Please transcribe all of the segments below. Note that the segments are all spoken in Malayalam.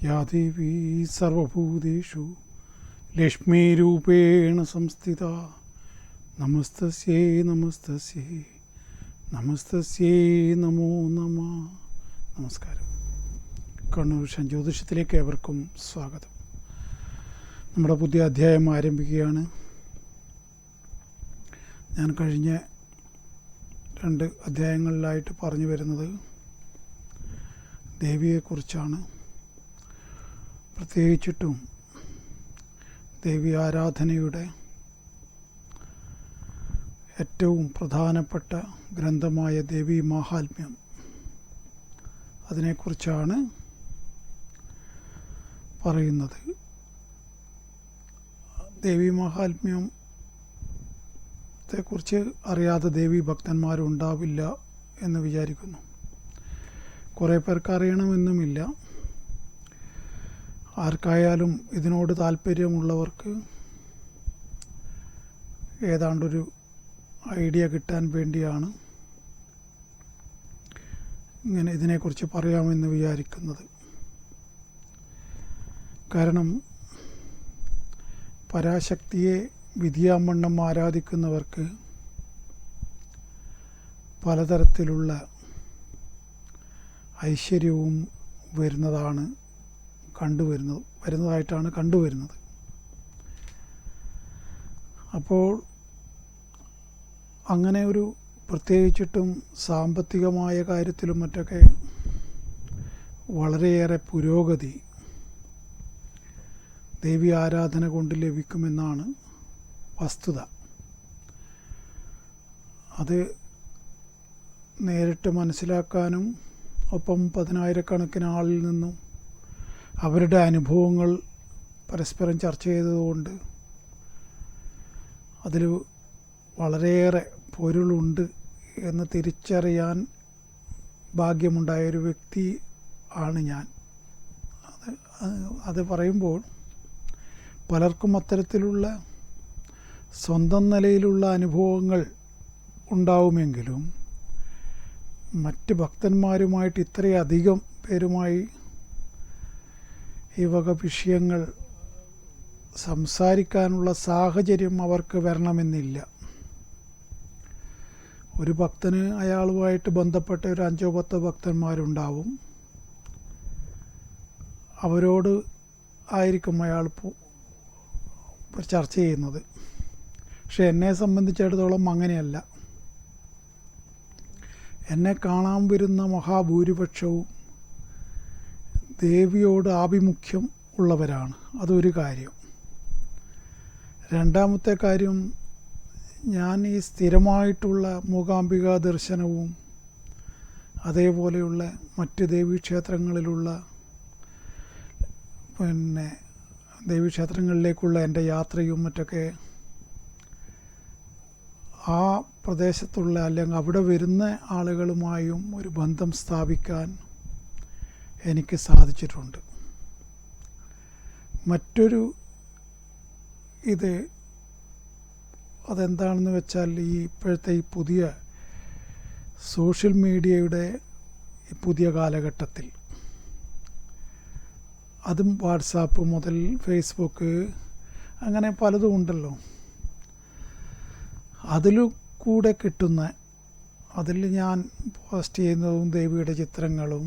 या देवी सर्वभूतेषु लक्ष्मीरूपेण संस्थिता നമസ്തസ്യേ നമസ്തസ്യേ നമസ്തസ്യേ നമോ നമ. നമസ്കാരം. കണ്ണൂർ വിഷൻ ജ്യോതിഷത്തിലേക്ക് ഏവർക്കും സ്വാഗതം. നമ്മുടെ പുതിയ അധ്യായം ആരംഭിക്കുകയാണ്. ഞാൻ കഴിഞ്ഞ 2 അധ്യായങ്ങളിലായിട്ട് പറഞ്ഞു വരുന്നത് ദേവിയെക്കുറിച്ചാണ്. പ്രത്യേകിച്ചിട്ടും ദേവി ആരാധനയുടെ ഏറ്റവും പ്രധാനപ്പെട്ട ഗ്രന്ഥമായ ദേവി മാഹാത്മ്യം, അതിനെക്കുറിച്ചാണ് പറയുന്നത്. ദേവി മാഹാത്മ്യത്തെക്കുറിച്ച് അറിയാതെ ദേവി ഭക്തന്മാരുണ്ടാവില്ല എന്ന് വിചാരിക്കുന്നു. കുറേ പേർക്ക് അറിയണമെന്നുമില്ല. ആർക്കായാലും ഇതിനോട് താല്പര്യമുള്ളവർക്ക് ഏതാണ്ടൊരു ഐഡിയ കിട്ടാൻ വേണ്ടിയാണ് ഇങ്ങനെ ഇതിനെക്കുറിച്ച് പറയാമെന്ന് വിചാരിക്കുന്നത്. കാരണം പരാശക്തിയെ വിധിയാമണ്ണം ആരാധിക്കുന്നവർക്ക് പലതരത്തിലുള്ള ഐശ്വര്യവും വരുന്നതായിട്ടാണ് കണ്ടുവരുന്നത്. അപ്പോൾ അങ്ങനെ ഒരു പ്രത്യേകിച്ചിട്ടും സാമ്പത്തികമായ കാര്യത്തിലും മറ്റൊക്കെ വളരെയേറെ പുരോഗതി ദേവി ആരാധന കൊണ്ട് ലഭിക്കുമെന്നാണ് വസ്തുത. അത് നേരിട്ട് മനസ്സിലാക്കാനും ഒപ്പം 10,000-കണക്കിന് ആളിൽ നിന്നും അവരുടെ അനുഭവങ്ങൾ പരസ്പരം ചർച്ച ചെയ്തതുകൊണ്ട് അതിൽ വളരെയേറെ പൊരുളുണ്ട് എന്ന് തിരിച്ചറിയാൻ ഭാഗ്യമുണ്ടായൊരു വ്യക്തി ആണ് ഞാൻ. അത് പറയുമ്പോൾ പലർക്കും അത്തരത്തിലുള്ള സ്വന്തം നിലയിലുള്ള അനുഭവങ്ങൾ ഉണ്ടാവുമെങ്കിലും മറ്റ് ഭക്തന്മാരുമായിട്ട് ഇത്രയധികം പേരുമായി ഈ വക വിഷയങ്ങൾ സംസാരിക്കാനുള്ള സാഹചര്യം അവർക്ക് വരണമെന്നില്ല. ഒരു ഭക്തന് അയാളുമായിട്ട് ബന്ധപ്പെട്ട ഒരു 5-10 ഭക്തന്മാരുണ്ടാവും. അവരോട് ആയിരിക്കും അയാൾ ചർച്ച ചെയ്യുന്നത്. പക്ഷെ എന്നെ സംബന്ധിച്ചിടത്തോളം അങ്ങനെയല്ല. എന്നെ കാണാൻ വരുന്ന മഹാഭൂരിപക്ഷവും ദേവിയോട് ആഭിമുഖ്യം ഉള്ളവരാണ്. അതൊരു കാര്യം. രണ്ടാമത്തെ കാര്യം, ഞാൻ ഈ സ്ഥിരമായിട്ടുള്ള മൂകാംബിക ദർശനവും അതേപോലെയുള്ള മറ്റ് ദേവീക്ഷേത്രങ്ങളിലുള്ള ദേവീക്ഷേത്രങ്ങളിലേക്കുള്ള എൻ്റെ യാത്രയും മറ്റൊക്കെ ആ പ്രദേശത്തുള്ള അല്ലെങ്കിൽ അവിടെ വരുന്ന ആളുകളുമായും ഒരു ബന്ധം സ്ഥാപിക്കാൻ എനിക്ക് സാധിച്ചിട്ടുണ്ട്. മറ്റൊരു അതെന്താണെന്ന് വെച്ചാൽ ഇപ്പോഴത്തെ ഈ പുതിയ സോഷ്യൽ മീഡിയയുടെ ഈ പുതിയ കാലഘട്ടത്തിൽ, അതും വാട്സാപ്പ് മുതൽ ഫേസ്ബുക്ക് അങ്ങനെ പലതും ഉണ്ടല്ലോ, അതിലൂടെ കിട്ടുന്ന, അതിൽ ഞാൻ പോസ്റ്റ് ചെയ്യുന്നതും ദേവിയുടെ ചിത്രങ്ങളും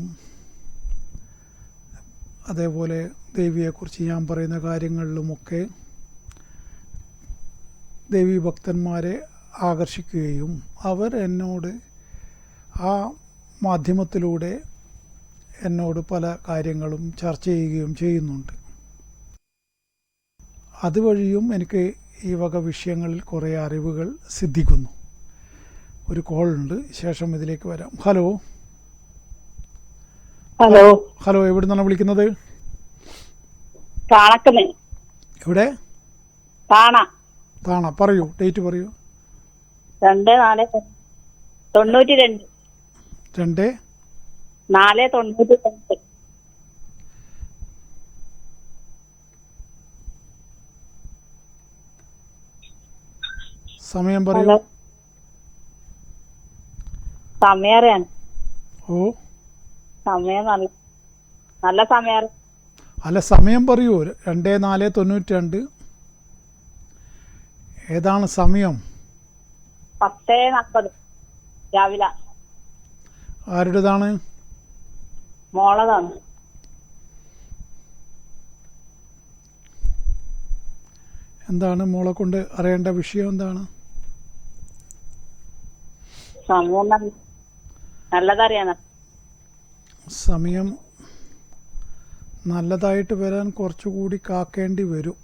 അതേപോലെ ദേവിയെക്കുറിച്ച് ഞാൻ പറയുന്ന കാര്യങ്ങളിലുമൊക്കെ ദേവി ഭക്തന്മാരെ ആകർഷിക്കുകയും അവർ എന്നോട് ആ മാധ്യമത്തിലൂടെ എന്നോട് പല കാര്യങ്ങളും ചർച്ച ചെയ്യുകയും ചെയ്യുന്നുണ്ട്. അതുവഴിയും എനിക്ക് ഈ വക വിഷയങ്ങളിൽ കുറേ അറിവുകൾ സിദ്ധിക്കുന്നു. ഒരു കോളുണ്ട്, ശേഷം ഇതിലേക്ക് വരാം. ഹലോ ഹലോ ഹലോ എവിടെ നിന്നാണ് വിളിക്കുന്നത്? എവിടെ? താണ. പറയൂ, ഡേറ്റ് പറയൂ. 2/4/92. സമയം പറയൂ. സമയം അറിയാൻ? ഓ സമയം നല്ല സമയം. അല്ല, സമയം പറയൂ. 2492. ഏതാണ് സമയം? 10:40 രാവിലെ. ആരുടേതാണ്? മോളതാണ്. എന്താണ് മോളെ കൊണ്ട് അറിയേണ്ട വിഷയം? എന്താണ് സമയം നല്ലതറിയാന. സമയം നല്ലതായിട്ട് വരാൻ കുറച്ചുകൂടി കാക്കേണ്ടി വരും.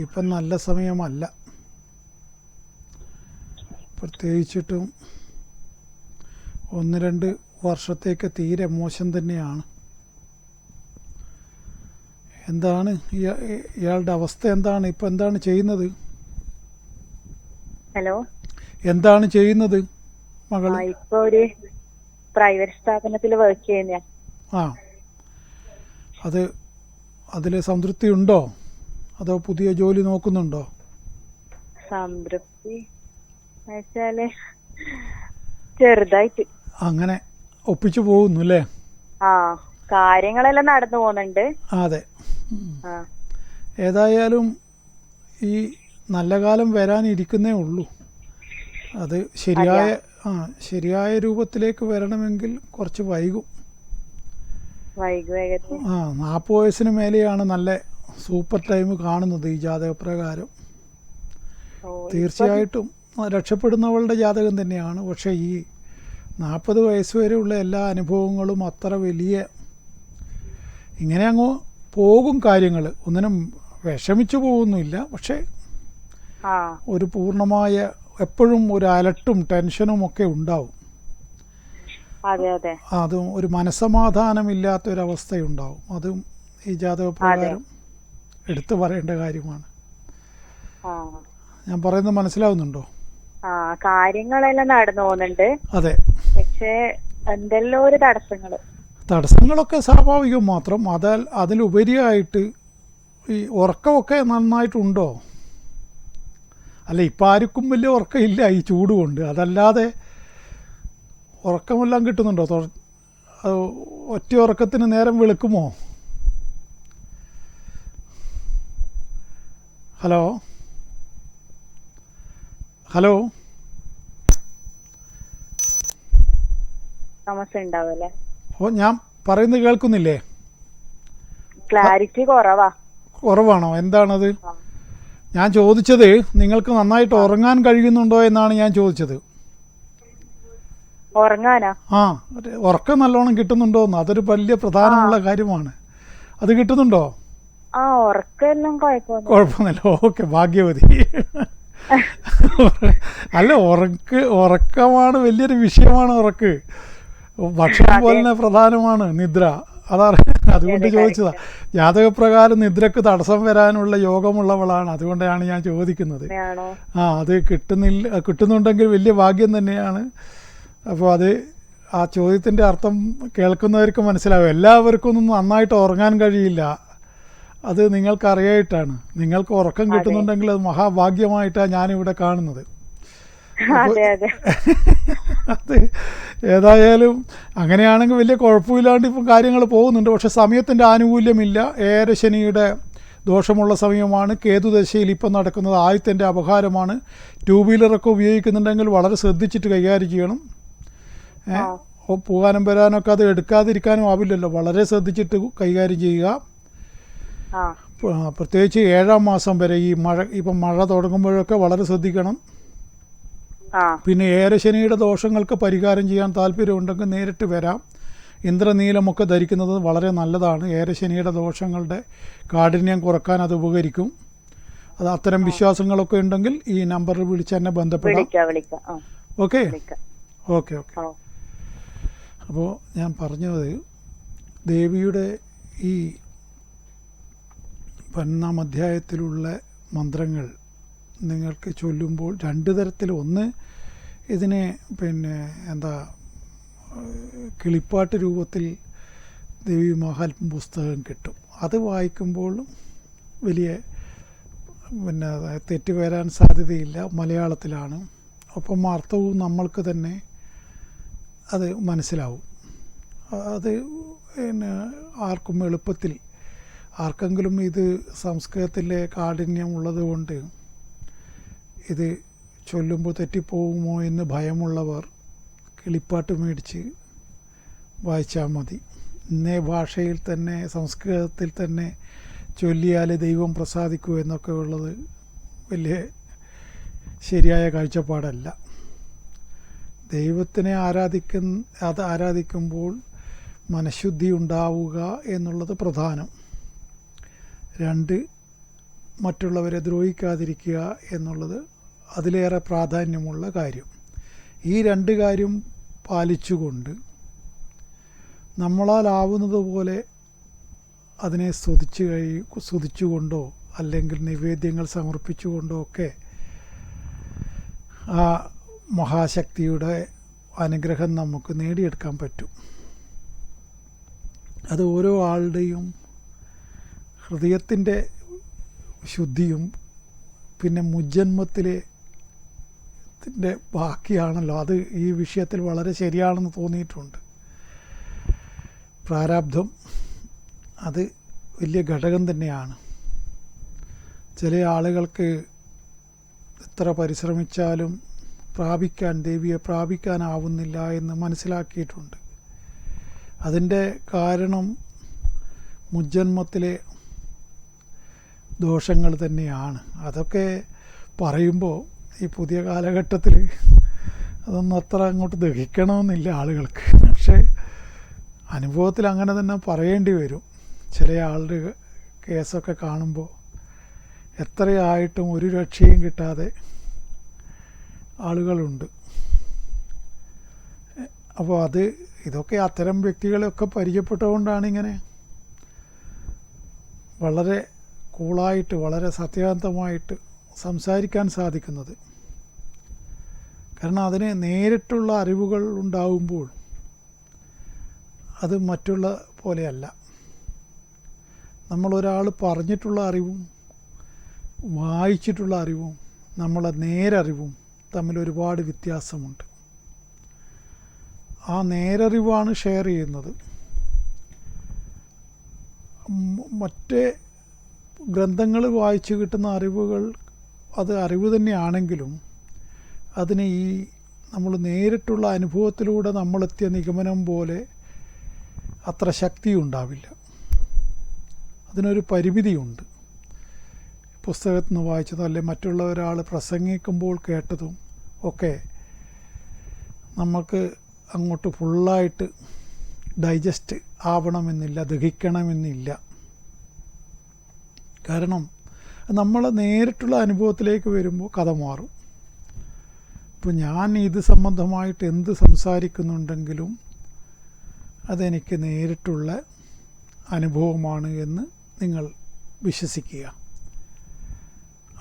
ഇപ്പം നല്ല സമയമല്ല. പ്രത്യേകിച്ചിട്ടും 1-2 വർഷത്തേക്ക് തീരെ മോശം തന്നെയാണ്. എന്താണ് ഇയാളുടെ അവസ്ഥ? എന്താണ് ഇപ്പം എന്താണ് ചെയ്യുന്നത്? ഹലോ, എന്താണ് ചെയ്യുന്നത് മകൾ? ഇപ്പൊ ഒരു പ്രൈവറ്റ് സ്ഥാപനത്തിൽ വർക്ക് ചെയ്യുന്ന. ആ, അതിൽ സംതൃപ്തി ഉണ്ടോ അതോ പുതിയ ജോലി നോക്കുന്നുണ്ടോ? സംതൃപ്തി വെച്ചാല് ചെറുതായിട്ട് അങ്ങനെ ഒപ്പിച്ചു പോകുന്നു അല്ലേ? ആ, കാര്യങ്ങളെല്ലാം നടന്നു പോകുന്നുണ്ട്. അതെ. ഏതായാലും ഈ നല്ല കാലം വരാനിരിക്കുന്നേ ഉള്ളൂ. അത് ശരിയായ രൂപത്തിലേക്ക് വരണമെങ്കിൽ കുറച്ച് വൈകും. 40 വയസ്സിന് മേലെയാണ് നല്ല സൂപ്പർ ടൈം കാണുന്നത് ഈ ജാതകപ്രകാരം. തീർച്ചയായിട്ടും രക്ഷപ്പെടുന്നവളുടെ ജാതകം തന്നെയാണ്. പക്ഷേ ഈ 40 വയസ്സ് വരെയുള്ള എല്ലാ അനുഭവങ്ങളും അത്ര വലിയ, ഇങ്ങനെ അങ്ങ് പോകും കാര്യങ്ങൾ. ഒന്നിനും വിഷമിച്ചു പോകുന്നില്ല. പക്ഷേ ഒരു പൂർണ്ണമായ എപ്പോഴും ഒരു അലട്ടും ടെൻഷനും ഒക്കെ ഉണ്ടാവും. അതും ഒരു മനസ്സമാധാനമില്ലാത്തൊരവസ്ഥയുണ്ടാവും. അതും ഈ ജാതകപ്രകാരം എടുത്തു പറയേണ്ട കാര്യമാണ്. ഞാൻ പറയുന്നത് മനസ്സിലാവുന്നുണ്ടോ? കാര്യങ്ങളെല്ലാം നടന്നു പോകുന്നുണ്ട്. അതെ. പക്ഷേ എന്തെല്ലോ ഒരു തടസ്സങ്ങളൊക്കെ സ്വാഭാവികം മാത്രം. അതിലുപരിയായിട്ട് ഈ ഉറക്കമൊക്കെ നന്നായിട്ടുണ്ടോ? അല്ല, ഇപ്പം ആർക്കും വലിയ ഉറക്കമില്ല ഈ ചൂട് കൊണ്ട്. അതല്ലാതെ ഉറക്കമെല്ലാം കിട്ടുന്നുണ്ടോ? ഒറ്റ ഉറക്കത്തിന് നേരം വെളുക്കുമോ? ഹലോ ഹലോ ഞാൻ പറയുന്നത് കേൾക്കുന്നില്ലേ? ക്ലാരിറ്റി കുറവാണോ? എന്താണത്? ഞാൻ ചോദിച്ചത് നിങ്ങൾക്ക് നന്നായിട്ട് ഉറങ്ങാൻ കഴിയുന്നുണ്ടോ എന്നാണ് ഞാൻ ചോദിച്ചത്. ഉറക്കം നല്ലോണം കിട്ടുന്നുണ്ടോ എന്ന്. അതൊരു വലിയ പ്രധാനമുള്ള കാര്യമാണ്. അത് കിട്ടുന്നുണ്ടോ? കുഴപ്പമൊന്നുമില്ല. ഓക്കെ, ഭാഗ്യവതി. അല്ല, ഉറക്കമാണ് വലിയൊരു വിഷയമാണ്. ഭക്ഷണം പോലെ തന്നെ പ്രധാനമാണ് നിദ്ര. അതുകൊണ്ട് ചോദിച്ചതാ. ജാതകപ്രകാരം നിദ്രക്ക് തടസ്സം വരാനുള്ള യോഗമുള്ളവളാണ്. അതുകൊണ്ടാണ് ഞാൻ ചോദിക്കുന്നത്. അത് കിട്ടുന്നുണ്ടെങ്കിൽ വലിയ ഭാഗ്യം തന്നെയാണ്. അപ്പോൾ ആ ചോദ്യത്തിൻ്റെ അർത്ഥം കേൾക്കുന്നവർക്ക് മനസ്സിലാവും. എല്ലാവർക്കും ഒന്നും നന്നായിട്ട് ഉറങ്ങാൻ കഴിയില്ല. അത് നിങ്ങൾക്കറിയായിട്ടാണ്. നിങ്ങൾക്ക് ഉറക്കം കിട്ടുന്നുണ്ടെങ്കിൽ അത് മഹാഭാഗ്യമായിട്ടാണ് ഞാനിവിടെ കാണുന്നത്. അത് ഏതായാലും അങ്ങനെയാണെങ്കിൽ വലിയ കുഴപ്പമില്ലാണ്ട് ഇപ്പം കാര്യങ്ങൾ പോകുന്നുണ്ട്. പക്ഷെ സമയത്തിൻ്റെ ആനുകൂല്യമില്ല. ഏഴരശനിയുടെ ദോഷമുള്ള സമയമാണ്. കേതുദശയിൽ ഇപ്പം നടക്കുന്നത് ആയുത്തിൻ്റെ അപഹാരമാണ്. 2 വീലറൊക്കെ ഉപയോഗിക്കുന്നുണ്ടെങ്കിൽ വളരെ ശ്രദ്ധിച്ചിട്ട് കൈകാര്യം ചെയ്യണം. പോകാനും വരാനൊക്കെ അത് എടുക്കാതിരിക്കാനും ആവില്ലല്ലോ. വളരെ ശ്രദ്ധിച്ചിട്ട് കൈകാര്യം ചെയ്യുക. പ്രത്യേകിച്ച് 7-ാം മാസം വരെ ഇപ്പം മഴ തുടങ്ങുമ്പോഴൊക്കെ വളരെ ശ്രദ്ധിക്കണം. പിന്നെ ഏഴരശനിയുടെ ദോഷങ്ങൾക്ക് പരിഹാരം ചെയ്യാൻ താല്പര്യമുണ്ടെങ്കിൽ നേരിട്ട് വരാം. ഇന്ദ്രനീലമൊക്കെ ധരിക്കുന്നത് വളരെ നല്ലതാണ്. ഏഴരശനിയുടെ ദോഷങ്ങളുടെ കാഠിന്യം കുറക്കാൻ അത് ഉപകരിക്കും. അത്തരം വിശ്വാസങ്ങളൊക്കെ ഉണ്ടെങ്കിൽ ഈ നമ്പറിൽ വിളിച്ച് എന്നെ ബന്ധപ്പെടാം. ഓക്കെ. അപ്പോൾ ഞാൻ പറഞ്ഞത്, ദേവിയുടെ ഈ 11-ാം അധ്യായത്തിലുള്ള മന്ത്രങ്ങൾ നിങ്ങൾക്ക് ചൊല്ലുമ്പോൾ 2 തരത്തിൽ. ഒന്ന്, ഇതിനെ കിളിപ്പാട്ട് രൂപത്തിൽ ദേവി മഹാത്മ്യ പുസ്തകം കിട്ടും. അത് വായിക്കുമ്പോഴും വലിയ തെറ്റ് വരാൻ സാധ്യതയില്ല. മലയാളത്തിലാണ്. ഒപ്പം അർത്ഥവും നമ്മൾക്ക് തന്നെ അത് മനസ്സിലാവും. അത് ആർക്കും എളുപ്പത്തിൽ ആർക്കെങ്കിലും ഇത് സംസ്കൃതത്തിലെ കാഠിന്യം ഉള്ളതുകൊണ്ട് ഇത് ചൊല്ലുമ്പോൾ തെറ്റിപ്പോകുമോ എന്ന് ഭയമുള്ളവർ കിളിപ്പാട്ട് മേടിച്ച് വായിച്ചാൽ മതി. ഇന്നേ ഭാഷയിൽ തന്നെ സംസ്കൃതത്തിൽ തന്നെ ചൊല്ലിയാൽ ദൈവം പ്രസാദിക്കൂ എന്നൊക്കെ ഉള്ളത് വലിയ ശരിയായ കാഴ്ചപ്പാടല്ല. ദൈവത്തിനെ ആരാധിക്കുമ്പോൾ മനഃശുദ്ധി ഉണ്ടാവുക എന്നുള്ളത് പ്രധാനം. 2, മറ്റുള്ളവരെ ദ്രോഹിക്കാതിരിക്കുക എന്നുള്ളത് അതിലേറെ പ്രാധാന്യമുള്ള കാര്യം. ഈ 2 കാര്യം പാലിച്ചുകൊണ്ട് നമ്മളാലാവുന്നത് പോലെ അതിനെ സ്തുതിച്ചുകൊണ്ടോ അല്ലെങ്കിൽ നിവേദ്യങ്ങൾ സമർപ്പിച്ചുകൊണ്ടോ ഒക്കെ ആ മഹാശക്തിയുടെ അനുഗ്രഹം നമുക്ക് നേടിയെടുക്കാൻ പറ്റും. അത് ഓരോ ആളുടെയും ഹൃദയത്തിൻ്റെ ശുദ്ധിയും പിന്നെ മുജ്ജന്മത്തിലെ ബാക്കിയാണല്ലോ. അത് ഈ വിഷയത്തിൽ വളരെ ശരിയാണെന്ന് തോന്നിയിട്ടുണ്ട്. പ്രാരാബ്ധം അത് വലിയ ഘടകം തന്നെയാണ്. ചില ആളുകൾക്ക് എത്ര പരിശ്രമിച്ചാലും ദേവിയെ പ്രാപിക്കാനാവുന്നില്ല എന്ന് മനസ്സിലാക്കിയിട്ടുണ്ട്. അതിൻ്റെ കാരണം മുജ്ജന്മത്തിലെ ദോഷങ്ങൾ തന്നെയാണ്. അതൊക്കെ പറയുമ്പോൾ ഈ പുതിയ കാലഘട്ടത്തിൽ അതൊന്നും അത്ര അങ്ങോട്ട് ദഹിക്കണമെന്നില്ല ആളുകൾക്ക്. പക്ഷേ അനുഭവത്തിൽ അങ്ങനെ തന്നെ പറയേണ്ടി വരും. ചില ആളുടെ കേസൊക്കെ കാണുമ്പോൾ എത്രയായിട്ടും ഒരു രക്ഷയും കിട്ടാതെ ആളുകളുണ്ട്. അപ്പോൾ ഇതൊക്കെ അത്തരം വ്യക്തികളെയൊക്കെ പരിചയപ്പെട്ടതുകൊണ്ടാണ് ഇങ്ങനെ വളരെ കൂളായിട്ട് വളരെ സത്യസന്ധമായിട്ട് സംസാരിക്കാൻ സാധിക്കുന്നത്. കാരണം അതിന് നേരിട്ടുള്ള അറിവുകൾ ഉണ്ടാവുമ്പോൾ അത് മറ്റുള്ള പോലെയല്ല. നമ്മളൊരാൾ പറഞ്ഞിട്ടുള്ള അറിവും വായിച്ചിട്ടുള്ള അറിവും നമ്മളെ നേരറിവും തമ്മിൽ ഒരുപാട് വ്യത്യാസമുണ്ട്. ആ നേരറിവാണ് ഷെയർ ചെയ്യുന്നത്. മറ്റേ ഗ്രന്ഥങ്ങൾ വായിച്ചു കിട്ടുന്ന അറിവുകൾ അത് അറിവ് തന്നെയാണെങ്കിലും അതിന് ഈ നമ്മൾ നേരിട്ടുള്ള അനുഭവത്തിലൂടെ നമ്മളെത്തിയ നിഗമനം പോലെ അത്ര ശക്തി ഉണ്ടാവില്ല. അതിനൊരു പരിമിതിയുണ്ട്. പുസ്തകത്തിൽ നിന്ന് വായിച്ചതും അല്ലെങ്കിൽ മറ്റുള്ള ഒരാൾ പ്രസംഗിക്കുമ്പോൾ കേട്ടതും ഒക്കെ നമുക്ക് അങ്ങോട്ട് ഫുള്ളായിട്ട് ഡൈജസ്റ്റ് ആവണമെന്നില്ല, ദഹിക്കണമെന്നില്ല. കാരണം നമ്മൾ നേരിട്ടുള്ള അനുഭവത്തിലേക്ക് വരുമ്പോൾ കഥ മാറും. ഇപ്പോൾ ഞാൻ ഇത് സംബന്ധമായിട്ട് എന്ത് സംസാരിക്കുന്നുണ്ടെങ്കിലും അതെനിക്ക് നേരിട്ടുള്ള അനുഭവമാണ് എന്ന് നിങ്ങൾ വിശ്വസിക്കുക.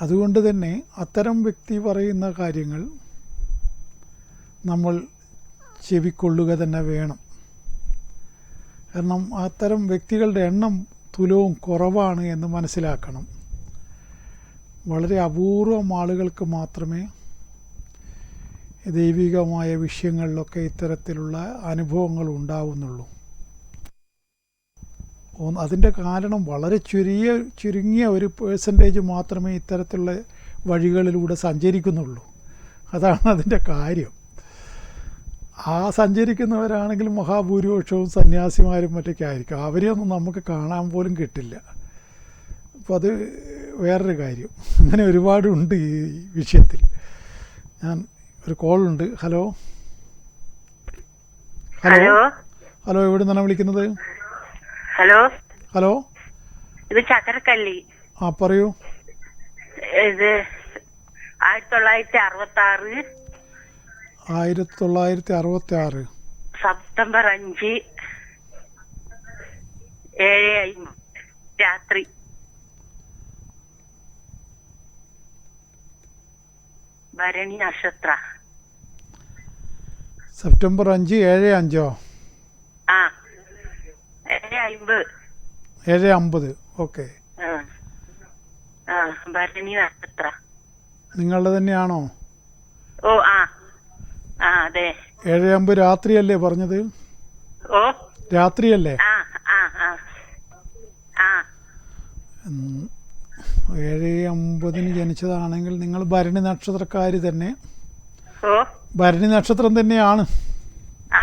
അതുകൊണ്ട് തന്നെ അത്തരം വ്യക്തി പറയുന്ന കാര്യങ്ങൾ നമ്മൾ ചെവിക്കൊള്ളുക തന്നെ വേണം. കാരണം അത്തരം വ്യക്തികളുടെ എണ്ണം തുലവും കുറവാണ് എന്ന് മനസ്സിലാക്കണം. വളരെ അപൂർവം ആളുകൾക്ക് മാത്രമേ ദൈവികമായ വിഷയങ്ങളിലൊക്കെ ഇത്തരത്തിലുള്ള അനുഭവങ്ങൾ ഉണ്ടാവുന്നുള്ളൂ. അതിൻ്റെ കാരണം വളരെ ചുരുങ്ങിയ ഒരു പേഴ്സൻറ്റേജ് മാത്രമേ ഇത്തരത്തിലുള്ള വഴികളിലൂടെ സഞ്ചരിക്കുന്നുള്ളൂ. അതാണ് അതിൻ്റെ കാര്യം. ആ സഞ്ചരിക്കുന്നവരാണെങ്കിലും മഹാഭൂരിപക്ഷവും സന്യാസിമാരും മറ്റൊക്കെ ആയിരിക്കും. അവരെയൊന്നും നമുക്ക് കാണാൻ പോലും കിട്ടില്ല. അപ്പോൾ അത് വേറൊരു കാര്യം. അങ്ങനെ ഒരുപാടുണ്ട് ഈ വിഷയത്തിൽ. ഒരു കോളുണ്ട്. ഹലോ ഹലോ ഹലോ, എവിടെ നിന്നാണ് വിളിക്കുന്നത്? ഹലോ ഹലോ, ഇത് ചക്കരക്കള്ളി. ആ പറയൂ. ഇത് 1966 1966 സെപ്റ്റംബർ 5 7 രാത്രി. ഭരണി നക്ഷത്ര. സെപ്റ്റംബർ 5 7/5. ആ 7:50. 7:50. ഓക്കെ. ഭരണി നക്ഷത്ര നിങ്ങളുടെ തന്നെയാണോ? ഓ ആ അതെ. 7:50 രാത്രിയല്ലേ പറഞ്ഞത്? ഓ രാത്രിയല്ലേ? 7:50 ജനിച്ചതാണെങ്കിൽ നിങ്ങൾ ഭരണി നക്ഷത്രക്കാർ തന്നെ. ഓ ഭരണി നക്ഷത്രം തന്നെയാണ്. ആ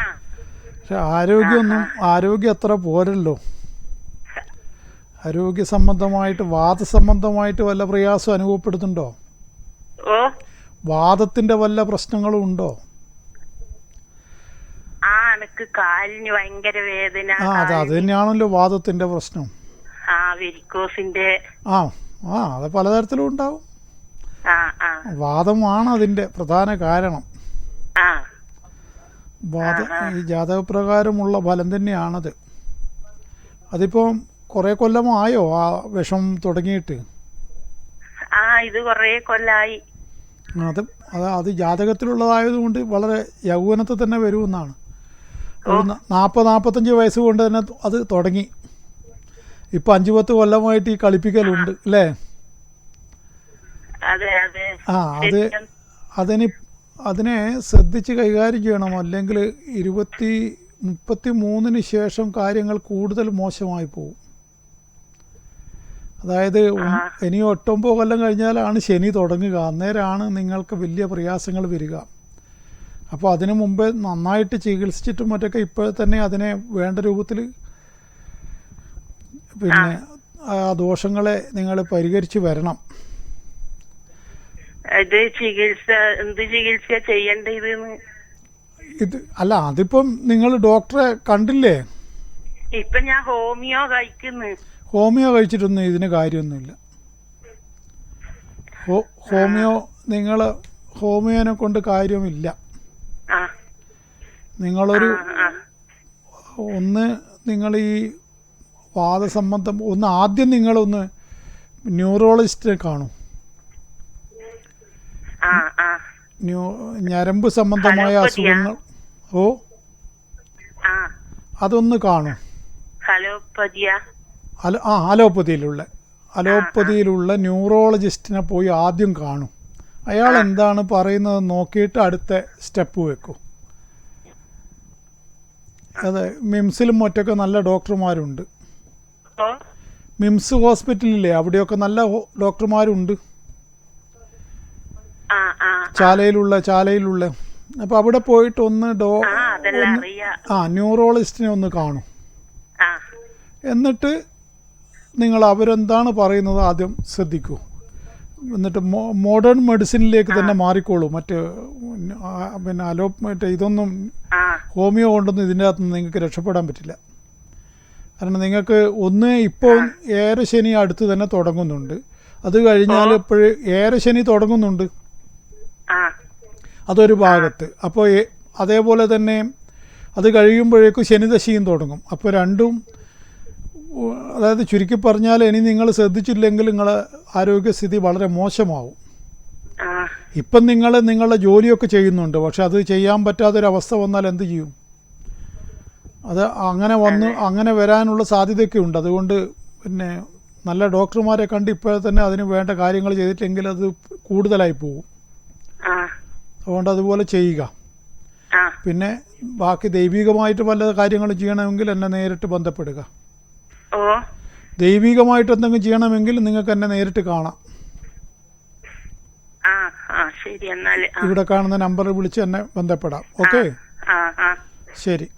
പക്ഷെ ആരോഗ്യം അത്ര പോരല്ലോ. ആരോഗ്യ സംബന്ധമായിട്ട് വാദസംബന്ധമായിട്ട് വല്ല പ്രയാസം അനുഭവപ്പെടുന്നുണ്ടോ? ഓ വാദത്തിൻ്റെ വല്ല പ്രശ്നങ്ങളും ഉണ്ടോ? എനിക്ക് കാലിന് ഭയങ്കര വേദന. അത് തന്നെയാണല്ലോ വാദത്തിൻ്റെ പ്രശ്നം. വെരിക്കോസിന്റെ അത് പലതരത്തിലും ഉണ്ടാവും. വാദമാണ് അതിൻ്റെ പ്രധാന കാരണം. ഈ ജാതകപ്രകാരമുള്ള ഫലം തന്നെയാണത്. അതിപ്പം കുറേ കൊല്ലമായോ ആ വിഷം തുടങ്ങിയിട്ട്? ഇത് കുറേ കൊല്ലായി. അത് ജാതകത്തിലുള്ളതായതുകൊണ്ട് വളരെ യൗവനത്തിൽ തന്നെ വരുമെന്നാണ്. ഒരു 40-45 വയസ്സ് കൊണ്ട് തന്നെ അത് തുടങ്ങി. ഇപ്പം 5-10 കൊല്ലമായിട്ട് ഈ കളിപ്പിക്കലുണ്ട് അല്ലേ? അതിനെ ശ്രദ്ധിച്ച് കൈകാര്യം ചെയ്യണം. അല്ലെങ്കിൽ 33 ശേഷം കാര്യങ്ങൾ കൂടുതൽ മോശമായി പോകും. അതായത് ഇനി 8-9 കൊല്ലം കഴിഞ്ഞാലാണ് ശനി തുടങ്ങുക. അന്നേരമാണ് നിങ്ങൾക്ക് വലിയ പ്രയാസങ്ങൾ വരിക. അപ്പോൾ അതിനു മുമ്പേ നന്നായിട്ട് ചികിത്സിച്ചിട്ടും മറ്റൊക്കെ ഇപ്പോൾ തന്നെ അതിനെ വേണ്ട രൂപത്തിൽ പിന്നെ ആ ദോഷങ്ങളെ നിങ്ങൾ പരിഹരിച്ച് വരണം. അതിപ്പം നിങ്ങൾ ഡോക്ടറെ കണ്ടില്ലേ? ഇപ്പൊ ഞാൻ ഹോമിയോ കഴിക്കുന്നു. ഹോമിയോ കഴിച്ചിട്ടൊന്നും ഇതിന് കാര്യമൊന്നുമില്ല. ഹോമിയോനെ കൊണ്ട് കാര്യമില്ല. നിങ്ങൾ ഈ വാദസംബന്ധം ആദ്യം നിങ്ങളൊന്ന് ന്യൂറോളജിസ്റ്റിനെ കാണും. ഞരമ്പ് സംബന്ധമായ അസുഖങ്ങൾ അതൊന്ന് കാണും. അലോപ്പതിയിലുള്ള ന്യൂറോളജിസ്റ്റിനെ പോയി ആദ്യം കാണും. അയാൾ എന്താണ് പറയുന്നത് നോക്കിയിട്ട് അടുത്ത സ്റ്റെപ്പ് വെക്കും. അതെ, മിംസിലും മറ്റൊക്കെ നല്ല ഡോക്ടർമാരുണ്ട്. മിംസ് ഹോസ്പിറ്റലില്ലേ, അവിടെയൊക്കെ നല്ല ഡോക്ടർമാരുണ്ട്. ചാലയിലുള്ള അപ്പോൾ അവിടെ പോയിട്ട് ഒന്ന് ന്യൂറോളജിസ്റ്റിനെ ഒന്ന് കാണും. എന്നിട്ട് നിങ്ങൾ അവരെന്താണ് പറയുന്നത് ആദ്യം ശ്രദ്ധിക്കൂ. എന്നിട്ട് മോഡേൺ മെഡിസിനിലേക്ക് തന്നെ മാറിക്കോളൂ. പിന്നെ ഇതൊന്നും ഹോമിയോ കൊണ്ടൊന്നും ഇതിൻ്റെ അകത്തുനിന്ന് നിങ്ങൾക്ക് രക്ഷപ്പെടാൻ പറ്റില്ല. കാരണം നിങ്ങൾക്ക് ഇപ്പോൾ ഏരശനി അടുത്ത് തന്നെ തുടങ്ങുന്നുണ്ട്. അത് കഴിഞ്ഞാൽ ഇപ്പോഴ് ഏരശനി തുടങ്ങുന്നുണ്ട്, അതൊരു ഭാഗത്ത്. അപ്പോൾ അതേപോലെ തന്നെ അത് കഴിയുമ്പോഴേക്കും ശനിദശയും തുടങ്ങും. അപ്പോൾ രണ്ടും, അതായത് ചുരുക്കി പറഞ്ഞാൽ ഇനി നിങ്ങൾ ശ്രദ്ധിച്ചില്ലെങ്കിൽ നിങ്ങളെ ആരോഗ്യസ്ഥിതി വളരെ മോശമാവും. ഇപ്പം നിങ്ങൾ നിങ്ങളുടെ ജോലിയൊക്കെ ചെയ്യുന്നുണ്ട്, പക്ഷെ അത് ചെയ്യാൻ പറ്റാത്തൊരവസ്ഥ വന്നാൽ എന്ത് ചെയ്യും? അത് അങ്ങനെ വരാനുള്ള സാധ്യതയൊക്കെ ഉണ്ട്. അതുകൊണ്ട് പിന്നെ നല്ല ഡോക്ടർമാരെ കണ്ട് ഇപ്പോൾ തന്നെ അതിന് വേണ്ട കാര്യങ്ങൾ ചെയ്തിട്ടില്ലെങ്കിൽ അത് കൂടുതലായി പോകും. അതുകൊണ്ട് അതുപോലെ ചെയ്യുക. പിന്നെ ബാക്കി ദൈവികമായിട്ട് പല കാര്യങ്ങളും ചെയ്യണമെങ്കിൽ എന്നെ നേരിട്ട് ബന്ധപ്പെടുക. ദൈവികമായിട്ട് എന്തെങ്കിലും ചെയ്യണമെങ്കിൽ നിങ്ങൾക്ക് എന്നെ നേരിട്ട് കാണാം. ഇവിടെ കാണുന്ന നമ്പറിൽ വിളിച്ച് എന്നെ ബന്ധപ്പെടാം. ഓക്കെ, ശരി.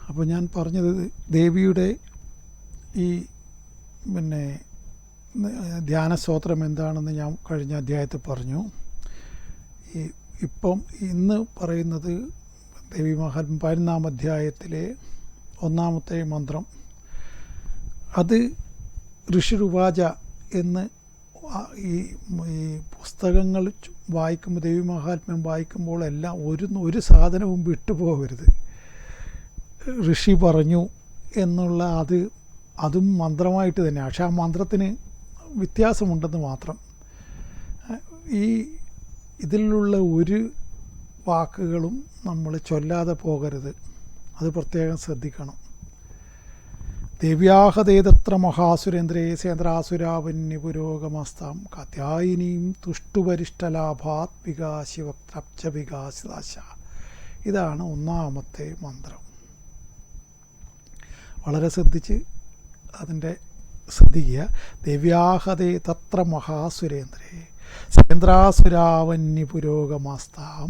അപ്പോൾ ഞാൻ പറഞ്ഞത് ദേവിയുടെ ഈ പിന്നെ ധ്യാന സ്തോത്രം എന്താണെന്ന് ഞാൻ കഴിഞ്ഞ അധ്യായത്തിൽ പറഞ്ഞു. ഇന്ന് പറയുന്നത് ദേവി മഹാത്മ്യം 11-ാം അധ്യായത്തിലെ 1-ാമത്തെ മന്ത്രം. അത് ഋഷിരുവാച എന്ന് ഈ പുസ്തകങ്ങൾ വായിക്കുമ്പോൾ, ദേവി മഹാത്മ്യം വായിക്കുമ്പോൾ എല്ലാം ഒരു സാധനവും വിട്ടുപോകരുത്. ഋഷി പറഞ്ഞു എന്നുള്ള അതും മന്ത്രമായിട്ട് തന്നെ. പക്ഷെ ആ മന്ത്രത്തിന് വ്യത്യാസമുണ്ടെന്ന് മാത്രം. ഇതിലുള്ള ഒരു വാക്കുകളും നമ്മൾ ചൊല്ലാതെ പോകരുത്. അത് പ്രത്യേകം ശ്രദ്ധിക്കണം. ദേവ്യാഹതേതത്ര മഹാസുരേന്ദ്രേ സേന്ദ്രാസുരാവന്യപുരോഗമസ്താം കാത്യായിനീം തുഷ്ടുപരിഷ്ടലാഭാത് വികാശിവക്ത്രപ്ച വികാസിതാശ. ഇതാണ് 1-ാമത്തെ മന്ത്രം. വളരെ ശ്രദ്ധിച്ച് അതിൻ്റെ ശ്രദ്ധിക്കുക. ദിവ്യാഹതേ തത്ര മഹാസുരേന്ദ്രേ സേന്ദ്രാസുരാവന്യ പുരോഗമാസ്താം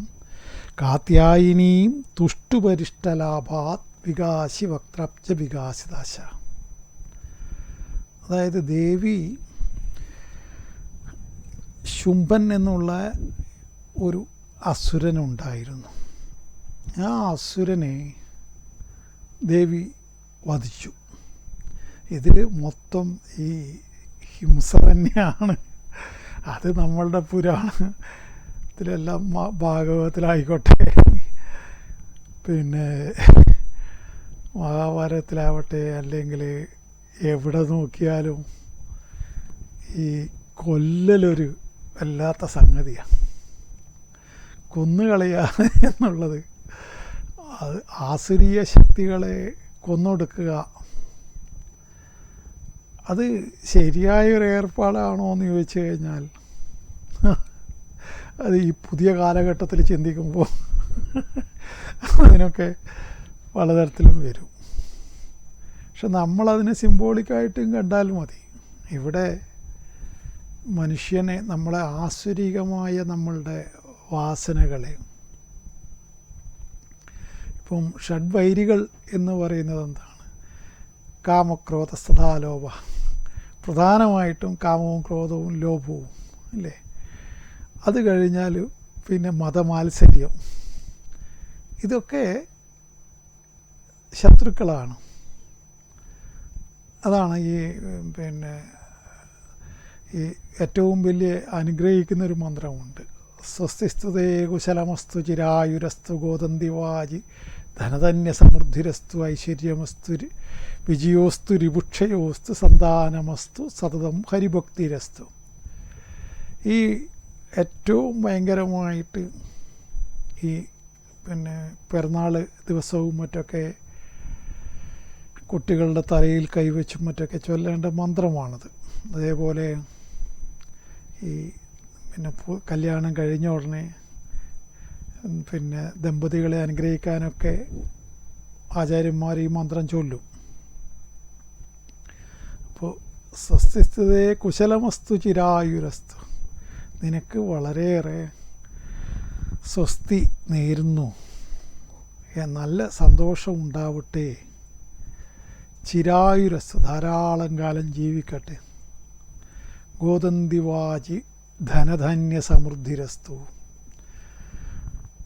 കാത്യായിനീം തുഷ്ടുപരിഷ്ടലാഭാത് വികാസി വക്ത്രബ്ജ വികാസിതാശ. അതായത് ദേവി ശുംഭൻ എന്നുള്ള ഒരു അസുരനുണ്ടായിരുന്നു. ആ അസുരനെ ദേവി വധിച്ചു. ഇതിൽ മൊത്തം ഈ ഹിംസ തന്നെയാണ്. അത് നമ്മളുടെ പുരാണത്തിലെല്ലാം ഭാഗവതത്തിലായിക്കോട്ടെ, പിന്നെ മഹാഭാരതത്തിലാവട്ടെ, അല്ലെങ്കിൽ എവിടെ നോക്കിയാലും ഈ കൊല്ലലൊരു വല്ലാത്ത സംഗതിയാണ്. കൊന്നുകളയുക എന്നുള്ളത്, അത് ആസുരീയ ശക്തികളെ കൊന്നൊടുക്കുക, അത് ശരിയായൊരു ഏർപ്പാടാണോ എന്ന് ചോദിച്ചു കഴിഞ്ഞാൽ അത് ഈ പുതിയ കാലഘട്ടത്തിൽ ചിന്തിക്കുമ്പോൾ അതിനൊക്കെ പലതരത്തിലും വരും. പക്ഷെ നമ്മളതിനെ സിംബോളിക്കായിട്ടും കണ്ടാൽ മതി. ഇവിടെ മനുഷ്യനെ, നമ്മളെ ആസുരികമായ നമ്മളുടെ വാസനകളെ, ഇപ്പം ഷഡ്വൈരികൾ എന്ന് പറയുന്നത് എന്താണ്? കാമക്രോധ സദാലോഭ, പ്രധാനമായിട്ടും കാമവും ക്രോധവും ലോഭവും അല്ലേ. അത് കഴിഞ്ഞാൽ പിന്നെ മതമാത്സര്യം, ഇതൊക്കെ ശത്രുക്കളാണ്. അതാണ് ഈ പിന്നെ ഈ ഏറ്റവും വലിയ അനുഗ്രഹിക്കുന്നൊരു മന്ത്രമുണ്ട്. സ്വസ്തിസ്തുതേ കുശലമസ്തു ചിരായുരസ്തു ഗോതന്തിവാജി ധനധന്യ സമൃദ്ധിരസ്തു ഐശ്വര്യമസ്തു വിജയോസ്തു രിപുക്ഷയോസ്തു സന്താനമസ്തു സതതം ഹരിഭക്തിരസ്തു. ഈ ഏറ്റവും ഭയങ്കരമായിട്ട് ഈ പിന്നെ പിറന്നാൾ ദിവസവും മറ്റൊക്കെ കുട്ടികളുടെ തലയിൽ കൈവച്ചും മറ്റൊക്കെ ചൊല്ലേണ്ട മന്ത്രമാണത്. അതേപോലെ ഈ പിന്നെ കല്യാണം കഴിഞ്ഞ ഉടനെ പിന്നെ ദമ്പതികളെ അനുഗ്രഹിക്കാനൊക്കെ ആചാര്യന്മാർ ഈ മന്ത്രം ചൊല്ലും. അപ്പോൾ സ്വസ്തിസ്ഥിതേ കുശലമസ്തു ചിരായുരസ്തു, നിനക്ക് വളരെയേറെ സ്വസ്തി നേരുന്നു, നല്ല സന്തോഷം ഉണ്ടാവട്ടെ, ചിരായുരസ്തു ധാരാളം കാലം ജീവിക്കട്ടെ, ഗോതന്തിവാജി ധനധന്യ സമൃദ്ധിരസ്തു,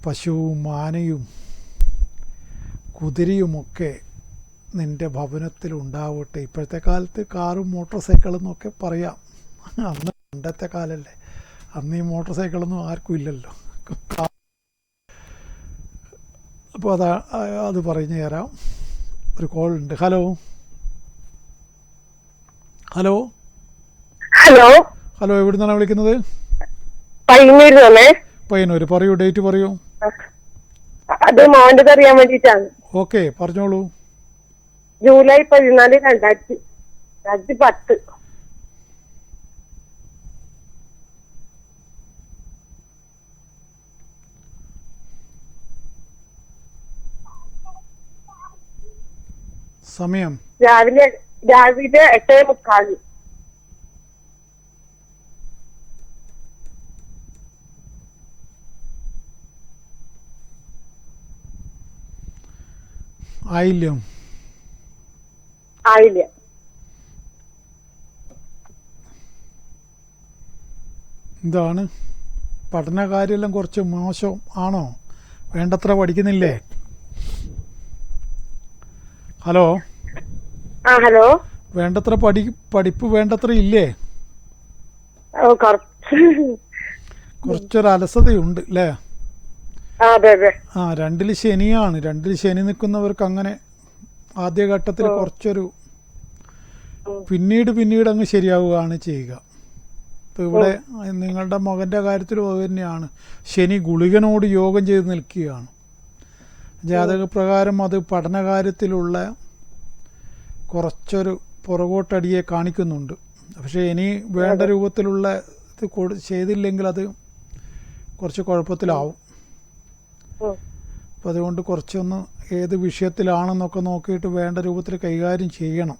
പശുവും ആനയും കുതിരയുമൊക്കെ നിൻ്റെ ഭവനത്തിലുണ്ടാവട്ടെ. ഇപ്പോഴത്തെ കാലത്ത് കാറും മോട്ടോർ സൈക്കിളെന്നൊക്കെ പറയാം, അന്ന് പണ്ടത്തെ കാലല്ലേ, അന്ന് ഈ മോട്ടോർ സൈക്കിളൊന്നും ആർക്കും ഇല്ലല്ലോ. അപ്പോൾ അത് പറഞ്ഞു തരാം. ഒരു കോൾ ഉണ്ട്. ഹലോ ഹലോ ഹലോ ഹലോ, എവിടെ നിന്നാണ് വിളിക്കുന്നത്? പയ്യന്നൂർ. പറയൂ, ഡേറ്റ് പറയൂ. അത് മോൻ്റെ അറിയാൻ വേണ്ടിയിട്ടാണ്. ഓക്കെ, പറഞ്ഞോളൂ. ജൂലൈ 14, 2010. സമയം രാവിലെ 8:30. ആയില്യം. എന്താണ് പഠനകാര്യമെല്ലാം കുറച്ച് മോശം ആണോ? വേണ്ടത്ര പഠിക്കുന്നില്ലേ? ഹലോ ഹലോ, വേണ്ടത്ര പഠിപ്പ് വേണ്ടത്ര ഇല്ലേ? കുറച്ചൊരു അലസതയുണ്ട് അല്ലേ? ആ, 2 ശനിയാണ്. 2 ശനി നിൽക്കുന്നവർക്ക് അങ്ങനെ ആദ്യഘട്ടത്തിൽ കുറച്ചൊരു പിന്നീട് അങ്ങ് ശരിയാവുകയാണ് ചെയ്യുക. ഇപ്പോൾ ഇവിടെ നിങ്ങളുടെ മകൻ്റെ കാര്യത്തിലും അത് തന്നെയാണ്. ശനി ഗുളികനോട് യോഗം ചെയ്ത് നിൽക്കുകയാണ്. ജാതകപ്രകാരം അത് പഠനകാര്യത്തിലുള്ള കുറച്ചൊരു പുറകോട്ടടിയെ കാണിക്കുന്നുണ്ട്. പക്ഷേ ഇനി വേണ്ട രൂപത്തിലുള്ള ഇത് ചെയ്തില്ലെങ്കിൽ അത് കുറച്ച് കുഴപ്പത്തിലാവും. അപ്പം അതുകൊണ്ട് കുറച്ചൊന്ന് ഏത് വിഷയത്തിലാണെന്നൊക്കെ നോക്കിയിട്ട് വേണ്ട രൂപത്തിൽ കൈകാര്യം ചെയ്യണം.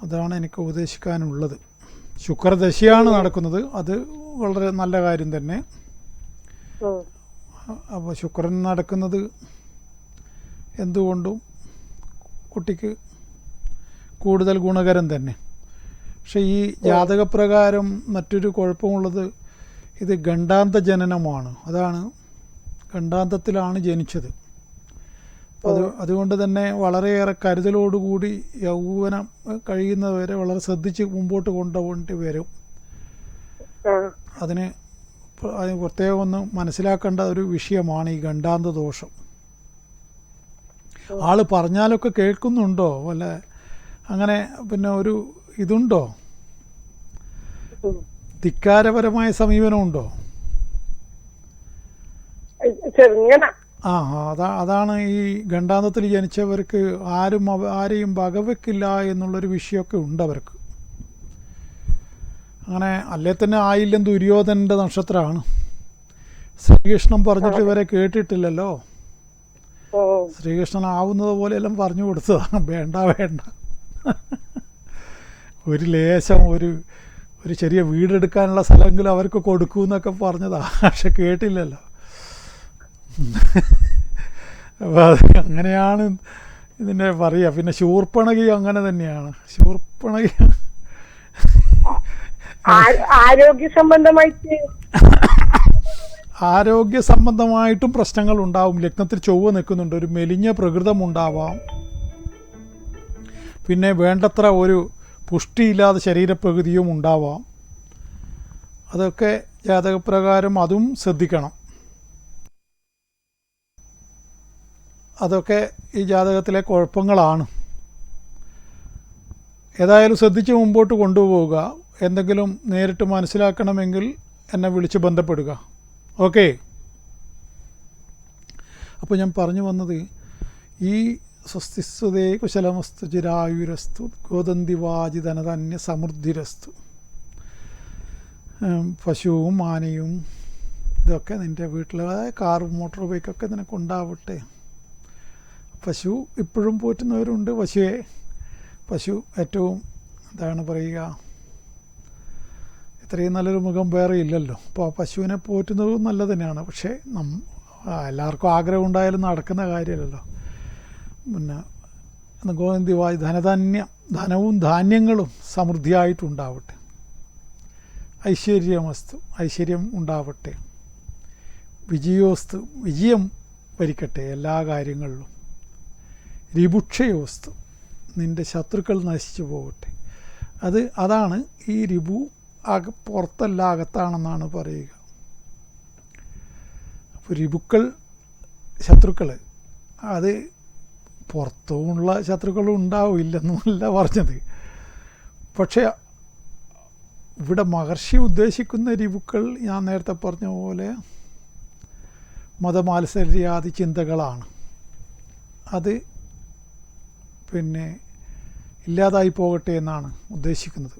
അതാണ് എനിക്ക് ഉപദേശിക്കാനുള്ളത്. ശുക്രദശയാണ് നടക്കുന്നത്, അത് വളരെ നല്ല കാര്യം തന്നെ. അപ്പോൾ ശുക്രൻ നടക്കുന്നത് എന്തുകൊണ്ടും കുട്ടിക്ക് കൂടുതൽ ഗുണകരം തന്നെ. പക്ഷേ ഈ ജാതകപ്രകാരം മറ്റൊരു കുഴപ്പമുള്ളത്, ഇത് ഗണ്ഡാന്ത ജനനമാണ്. അതാണ്, ഗണ്ഡാന്തത്തിലാണ് ജനിച്ചത്. അപ്പോൾ അതുകൊണ്ട് തന്നെ വളരെയേറെ കരുതലോടുകൂടി യൗവനം കഴിയുന്നവരെ വളരെ ശ്രദ്ധിച്ച് മുമ്പോട്ട് കൊണ്ടുപോകേണ്ടി വരും. അതിന് പ്രത്യേകം ഒന്ന് മനസ്സിലാക്കേണ്ട ഒരു വിഷയമാണ് ഈ ഗണ്ഡാന്ത ദോഷം. ആള് പറഞ്ഞാലൊക്കെ കേൾക്കുന്നുണ്ടോ, വല്ല അങ്ങനെ പിന്നെ ഒരു ഇതുണ്ടോ, ധിക്കാരപരമായ സമീപനമുണ്ടോ? അതാണ് ഈ ഗണ്ഡാന്തത്തിൽ ജനിച്ചവർക്ക് ആരെയും വകവെക്കില്ല എന്നുള്ളൊരു വിഷയമൊക്കെ ഉണ്ട് അവർക്ക്. അങ്ങനെ അല്ലേ തന്നെ ആയില്യം ദുര്യോധനൻ്റെ നക്ഷത്രമാണ്. ശ്രീകൃഷ്ണൻ പറഞ്ഞിട്ട് ഇവരെ കേട്ടിട്ടില്ലല്ലോ. ശ്രീകൃഷ്ണൻ ആവുന്നത് പോലെയെല്ലാം പറഞ്ഞു കൊടുത്തതാണ്, വേണ്ട വേണ്ട, ഒരു ലേശം ഒരു ചെറിയ വീടെടുക്കാനുള്ള സ്ഥലമെങ്കിലും അവർക്ക് കൊടുക്കൂ എന്നൊക്കെ പറഞ്ഞതാ, പക്ഷെ കേട്ടില്ലല്ലോ. അപ്പോൾ അത് അങ്ങനെയാണ് ഇതിൻ്റെ പറയുക. പിന്നെ ശൂർപ്പണഖി അങ്ങനെ തന്നെയാണ്. ശൂർപ്പണഖി ആരോഗ്യ സംബന്ധമായിട്ടും പ്രശ്നങ്ങൾ ഉണ്ടാവും. ലഗ്നത്തിൽ ചൊവ്വ നിൽക്കുന്നുണ്ട്, ഒരു മെലിഞ്ഞ പ്രകൃതം ഉണ്ടാവാം. പിന്നെ വേണ്ടത്ര ഒരു പുഷ്ടിയില്ലാതെ ശരീരപ്രകൃതിയും ഉണ്ടാവാം. അതൊക്കെ ജാതകപ്രകാരം അതും ശ്രദ്ധിക്കണം. അതൊക്കെ ഈ ജാതകത്തിലെ കുഴപ്പങ്ങളാണ്. ഏതായാലും ശ്രദ്ധിച്ച് മുമ്പോട്ട് കൊണ്ടുപോവുക. എന്തെങ്കിലും നേരിട്ട് മനസ്സിലാക്കണമെങ്കിൽ എന്നെ വിളിച്ച് ബന്ധപ്പെടുക. ഓക്കെ. അപ്പോൾ ഞാൻ പറഞ്ഞു വന്നത്, ഈ സ്വസ്തിസ്തുതേ കുശലമസ്തു ചിരായുരസ്തു ഗോദന്തിവാജി ധനധാന്യ സമൃദ്ധിരസ്തു. പശുവും ആനയും ഇതൊക്കെ നിൻ്റെ വീട്ടിൽ, കാറും മോട്ടോർ ബൈക്കൊക്കെ നിനക്കുണ്ടാവട്ടെ. പശു ഇപ്പോഴും പോറ്റുന്നവരുണ്ട്. പശു ഏറ്റവും എന്താണ് പറയുക, ഇത്രയും നല്ലൊരു മുഖം വേറെ ഇല്ലല്ലോ. അപ്പോൾ ആ പശുവിനെ പോറ്റുന്നതും നല്ലത് തന്നെയാണ്. പക്ഷേ എല്ലാവർക്കും ആഗ്രഹം ഉണ്ടായാലും നടക്കുന്ന കാര്യമല്ലല്ലോ. പിന്നെ ഗോവിന്ദിവായി ധനവും ധാന്യങ്ങളും സമൃദ്ധിയായിട്ടുണ്ടാവട്ടെ. ഐശ്വര്യമസ്തു, ഐശ്വര്യം ഉണ്ടാവട്ടെ. വിജയോസ്തു, വിജയം വരിക്കട്ടെ എല്ലാ കാര്യങ്ങളിലും. രിപുക്ഷയോസ്തു, നിൻ്റെ ശത്രുക്കൾ നശിച്ചു പോകട്ടെ. അതാണ് ഈ രിപു പുറത്തല്ല അകത്താണെന്നാണ് പറയുക. അപ്പോൾ രിപുക്കൾ, ശത്രുക്കൾ, അത് പുറത്തുമുള്ള ശത്രുക്കളും ഉണ്ടാവില്ലെന്നല്ല പറഞ്ഞത്. പക്ഷേ ഇവിടെ മഹർഷി ഉദ്ദേശിക്കുന്ന രിപുക്കൾ ഞാൻ നേരത്തെ പറഞ്ഞ പോലെ മതമാത്സര്യാദി ചിന്തകളാണ്. അത് പിന്നെ ഇല്ലാതായി പോകട്ടെ എന്നാണ് ഉദ്ദേശിക്കുന്നത്.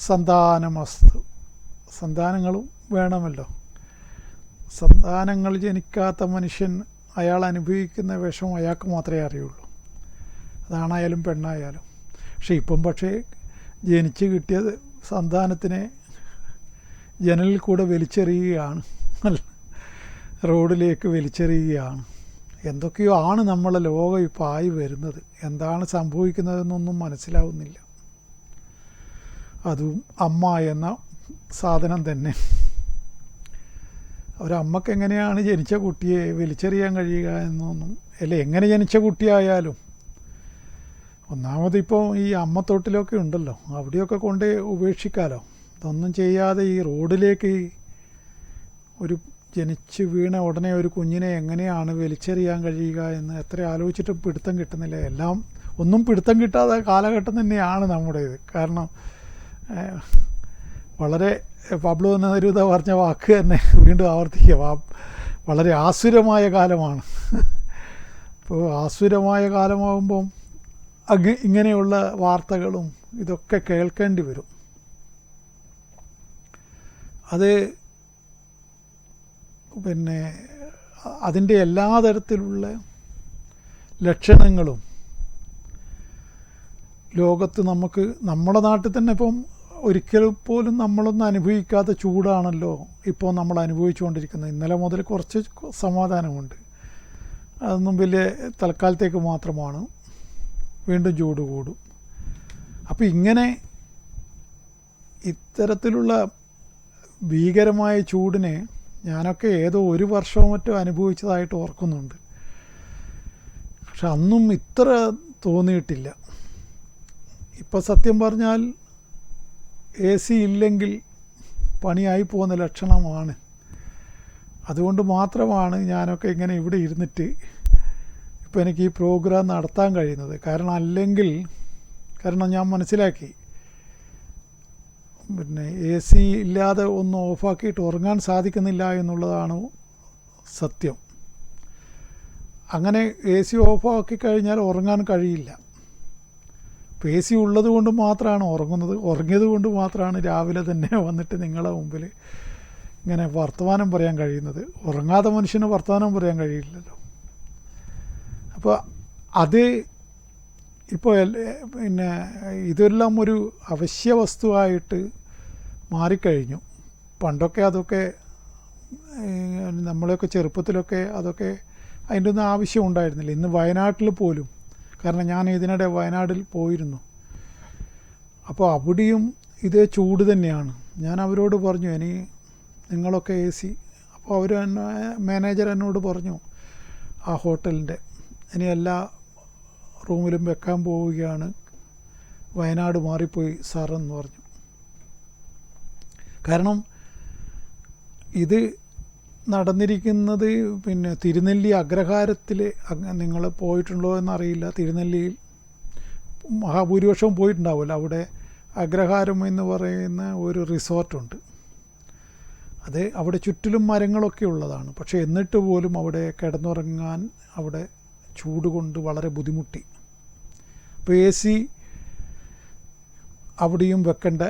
സന്താനമസ്തു, സന്താനങ്ങളും വേണമല്ലോ. സന്താനങ്ങൾ ജനിക്കാത്ത മനുഷ്യൻ അയാൾ അനുഭവിക്കുന്ന വിഷമം അയാൾക്ക് മാത്രമേ അറിയുള്ളൂ, അതാണായാലും പെണ്ണായാലും. പക്ഷേ ജനിച്ച് കിട്ടിയ സന്താനത്തിനെ ജനലിൽ കൂടെ വലിച്ചെറിയുകയാണ്, റോഡിലേക്ക് വലിച്ചെറിയുകയാണ്. എന്തൊക്കെയോ ആണ് നമ്മളെ ലോകം ഇപ്പോൾ ആയി വരുന്നത്. എന്താണ് സംഭവിക്കുന്നതെന്നൊന്നും മനസ്സിലാവുന്നില്ല. അതും അമ്മ എന്ന സാധനം തന്നെ. ഒരമ്മക്ക് എങ്ങനെയാണ് ജനിച്ച കുട്ടിയെ വലിച്ചെറിയാൻ കഴിയുക എന്നൊന്നും, അല്ല എങ്ങനെ ജനിച്ച കുട്ടിയായാലും. ഒന്നാമത് ഇപ്പോൾ ഈ അമ്മത്തൊട്ടിലൊക്കെ ഉണ്ടല്ലോ, അവിടെയൊക്കെ കൊണ്ട് ഉപേക്ഷിക്കാമല്ലോ. ഇതൊന്നും ചെയ്യാതെ ഈ റോഡിലേക്ക് ഒരു ജനിച്ച് വീണ ഉടനെ ഒരു കുഞ്ഞിനെ എങ്ങനെയാണ് വലിച്ചെറിയാൻ കഴിയുക എന്ന് എത്ര ആലോചിച്ചിട്ടും പിടുത്തം കിട്ടുന്നില്ല. എല്ലാം ഒന്നും പിടുത്തം കിട്ടാത്ത കാലഘട്ടം തന്നെയാണ് നമ്മുടേത്. കാരണം വളരെ പബ്ലോ നെരൂദ പറഞ്ഞ വാക്ക് തന്നെ വീണ്ടും ആവർത്തിക്കുക, വളരെ ആസുരമായ കാലമാണ്. അപ്പോൾ ആസുരമായ കാലമാകുമ്പം ഇങ്ങനെയുള്ള വാർത്തകളും ഇതൊക്കെ കേൾക്കേണ്ടി വരും. അത് പിന്നെ അതിൻ്റെ എല്ലാ തരത്തിലുള്ള ലക്ഷണങ്ങളും ലോകത്ത് നമുക്ക് നമ്മുടെ നാട്ടിൽ തന്നെ ഇപ്പം ഒരിക്കൽ പോലും നമ്മളൊന്നും അനുഭവിക്കാത്ത ചൂടാണല്ലോ ഇപ്പോൾ നമ്മൾ അനുഭവിച്ചുകൊണ്ടിരിക്കുന്നത്. ഇന്നലെ മുതൽ കുറച്ച് സമാധാനമുണ്ട്, അതൊന്നും വലിയ തൽക്കാലത്തേക്ക് മാത്രമാണ്, വീണ്ടും ചൂട് കൂടും. അപ്പോൾ ഇങ്ങനെ ഇത്തരത്തിലുള്ള ഭീകരമായ ചൂടിനെ ഞാനൊക്കെ ഏതോ ഒരു വർഷമോ മറ്റോ അനുഭവിച്ചതായിട്ട് ഓർക്കുന്നുണ്ട്. പക്ഷെ അന്നും ഇത്ര തോന്നിയിട്ടില്ല. ഇപ്പം സത്യം പറഞ്ഞാൽ AC ഇല്ലെങ്കിൽ പണിയായി പോകുന്ന ലക്ഷണമാണ്. അതുകൊണ്ട് മാത്രമാണ് ഞാനൊക്കെ ഇങ്ങനെ ഇവിടെ ഇരുന്നിട്ട് ഇപ്പോൾ എനിക്ക് ഈ പ്രോഗ്രാം നടത്താൻ കഴിയുന്നത്. കാരണം ഞാൻ മനസ്സിലാക്കി, പിന്നെ AC ഇല്ലാതെ ഒന്ന് ഓഫാക്കിയിട്ട് ഉറങ്ങാൻ സാധിക്കുന്നില്ല എന്നുള്ളതാണ് സത്യം. അങ്ങനെ AC ഓഫാക്കി കഴിഞ്ഞാൽ ഉറങ്ങാൻ കഴിയില്ല. ഇപ്പോൾ AC ഉള്ളത് കൊണ്ട് മാത്രമാണ് ഉറങ്ങിയത് കൊണ്ട് മാത്രമാണ് രാവിലെ തന്നെ വന്നിട്ട് നിങ്ങളുടെ മുമ്പിൽ ഇങ്ങനെ വർത്തമാനം പറയാൻ കഴിയുന്നത്. ഉറങ്ങാതെ മനുഷ്യന് വർത്തമാനം പറയാൻ കഴിയില്ലല്ലോ. അപ്പോൾ അത് ഇപ്പോൾ പിന്നെ ഇതെല്ലാം ഒരു അവശ്യ വസ്തുവായിട്ട് മാറിക്കഴിഞ്ഞു. പണ്ടൊക്കെ അതൊക്കെ നമ്മളെയൊക്കെ ചെറുപ്പത്തിലൊക്കെ അതൊക്കെ അതിൻ്റെ ഒന്നും ആവശ്യം ഉണ്ടായിരുന്നില്ല. ഇന്ന് വയനാട്ടിൽ പോലും, കാരണം ഞാൻ ഇതിനിടെ വയനാട്ടിൽ പോയിരുന്നു, അപ്പോൾ അവിടെയും ഇതേ ചൂട് തന്നെയാണ്. ഞാൻ അവരോട് പറഞ്ഞു ഇനി നിങ്ങളൊക്കെ AC, അപ്പോൾ അവർ മാനേജർ എന്നോട് പറഞ്ഞു ആ ഹോട്ടലിൻ്റെ ഇനി എല്ലാ റൂമിലും വെക്കാൻ പോവുകയാണ്, വയനാട് മാറിപ്പോയി സാറെന്ന് പറഞ്ഞു. കാരണം ഇത് നടന്നിരിക്കുന്നത് പിന്നെ തിരുനെല്ലി അഗ്രഹാരത്തിൽ, നിങ്ങൾ പോയിട്ടുണ്ടോ എന്നറിയില്ല, തിരുനെല്ലിയിൽ മഹാഭൂരിപക്ഷവും പോയിട്ടുണ്ടാവില്ല. അവിടെ അഗ്രഹാരം എന്ന് പറയുന്ന ഒരു റിസോർട്ടുണ്ട്. അത് അവിടെ ചുറ്റിലും മരങ്ങളൊക്കെ ഉള്ളതാണ്. പക്ഷേ എന്നിട്ട് പോലും അവിടെ കിടന്നുറങ്ങാൻ അവിടെ ചൂട് കൊണ്ട് വളരെ ബുദ്ധിമുട്ടി. അപ്പോൾ AC അവിടെയും വെക്കേണ്ട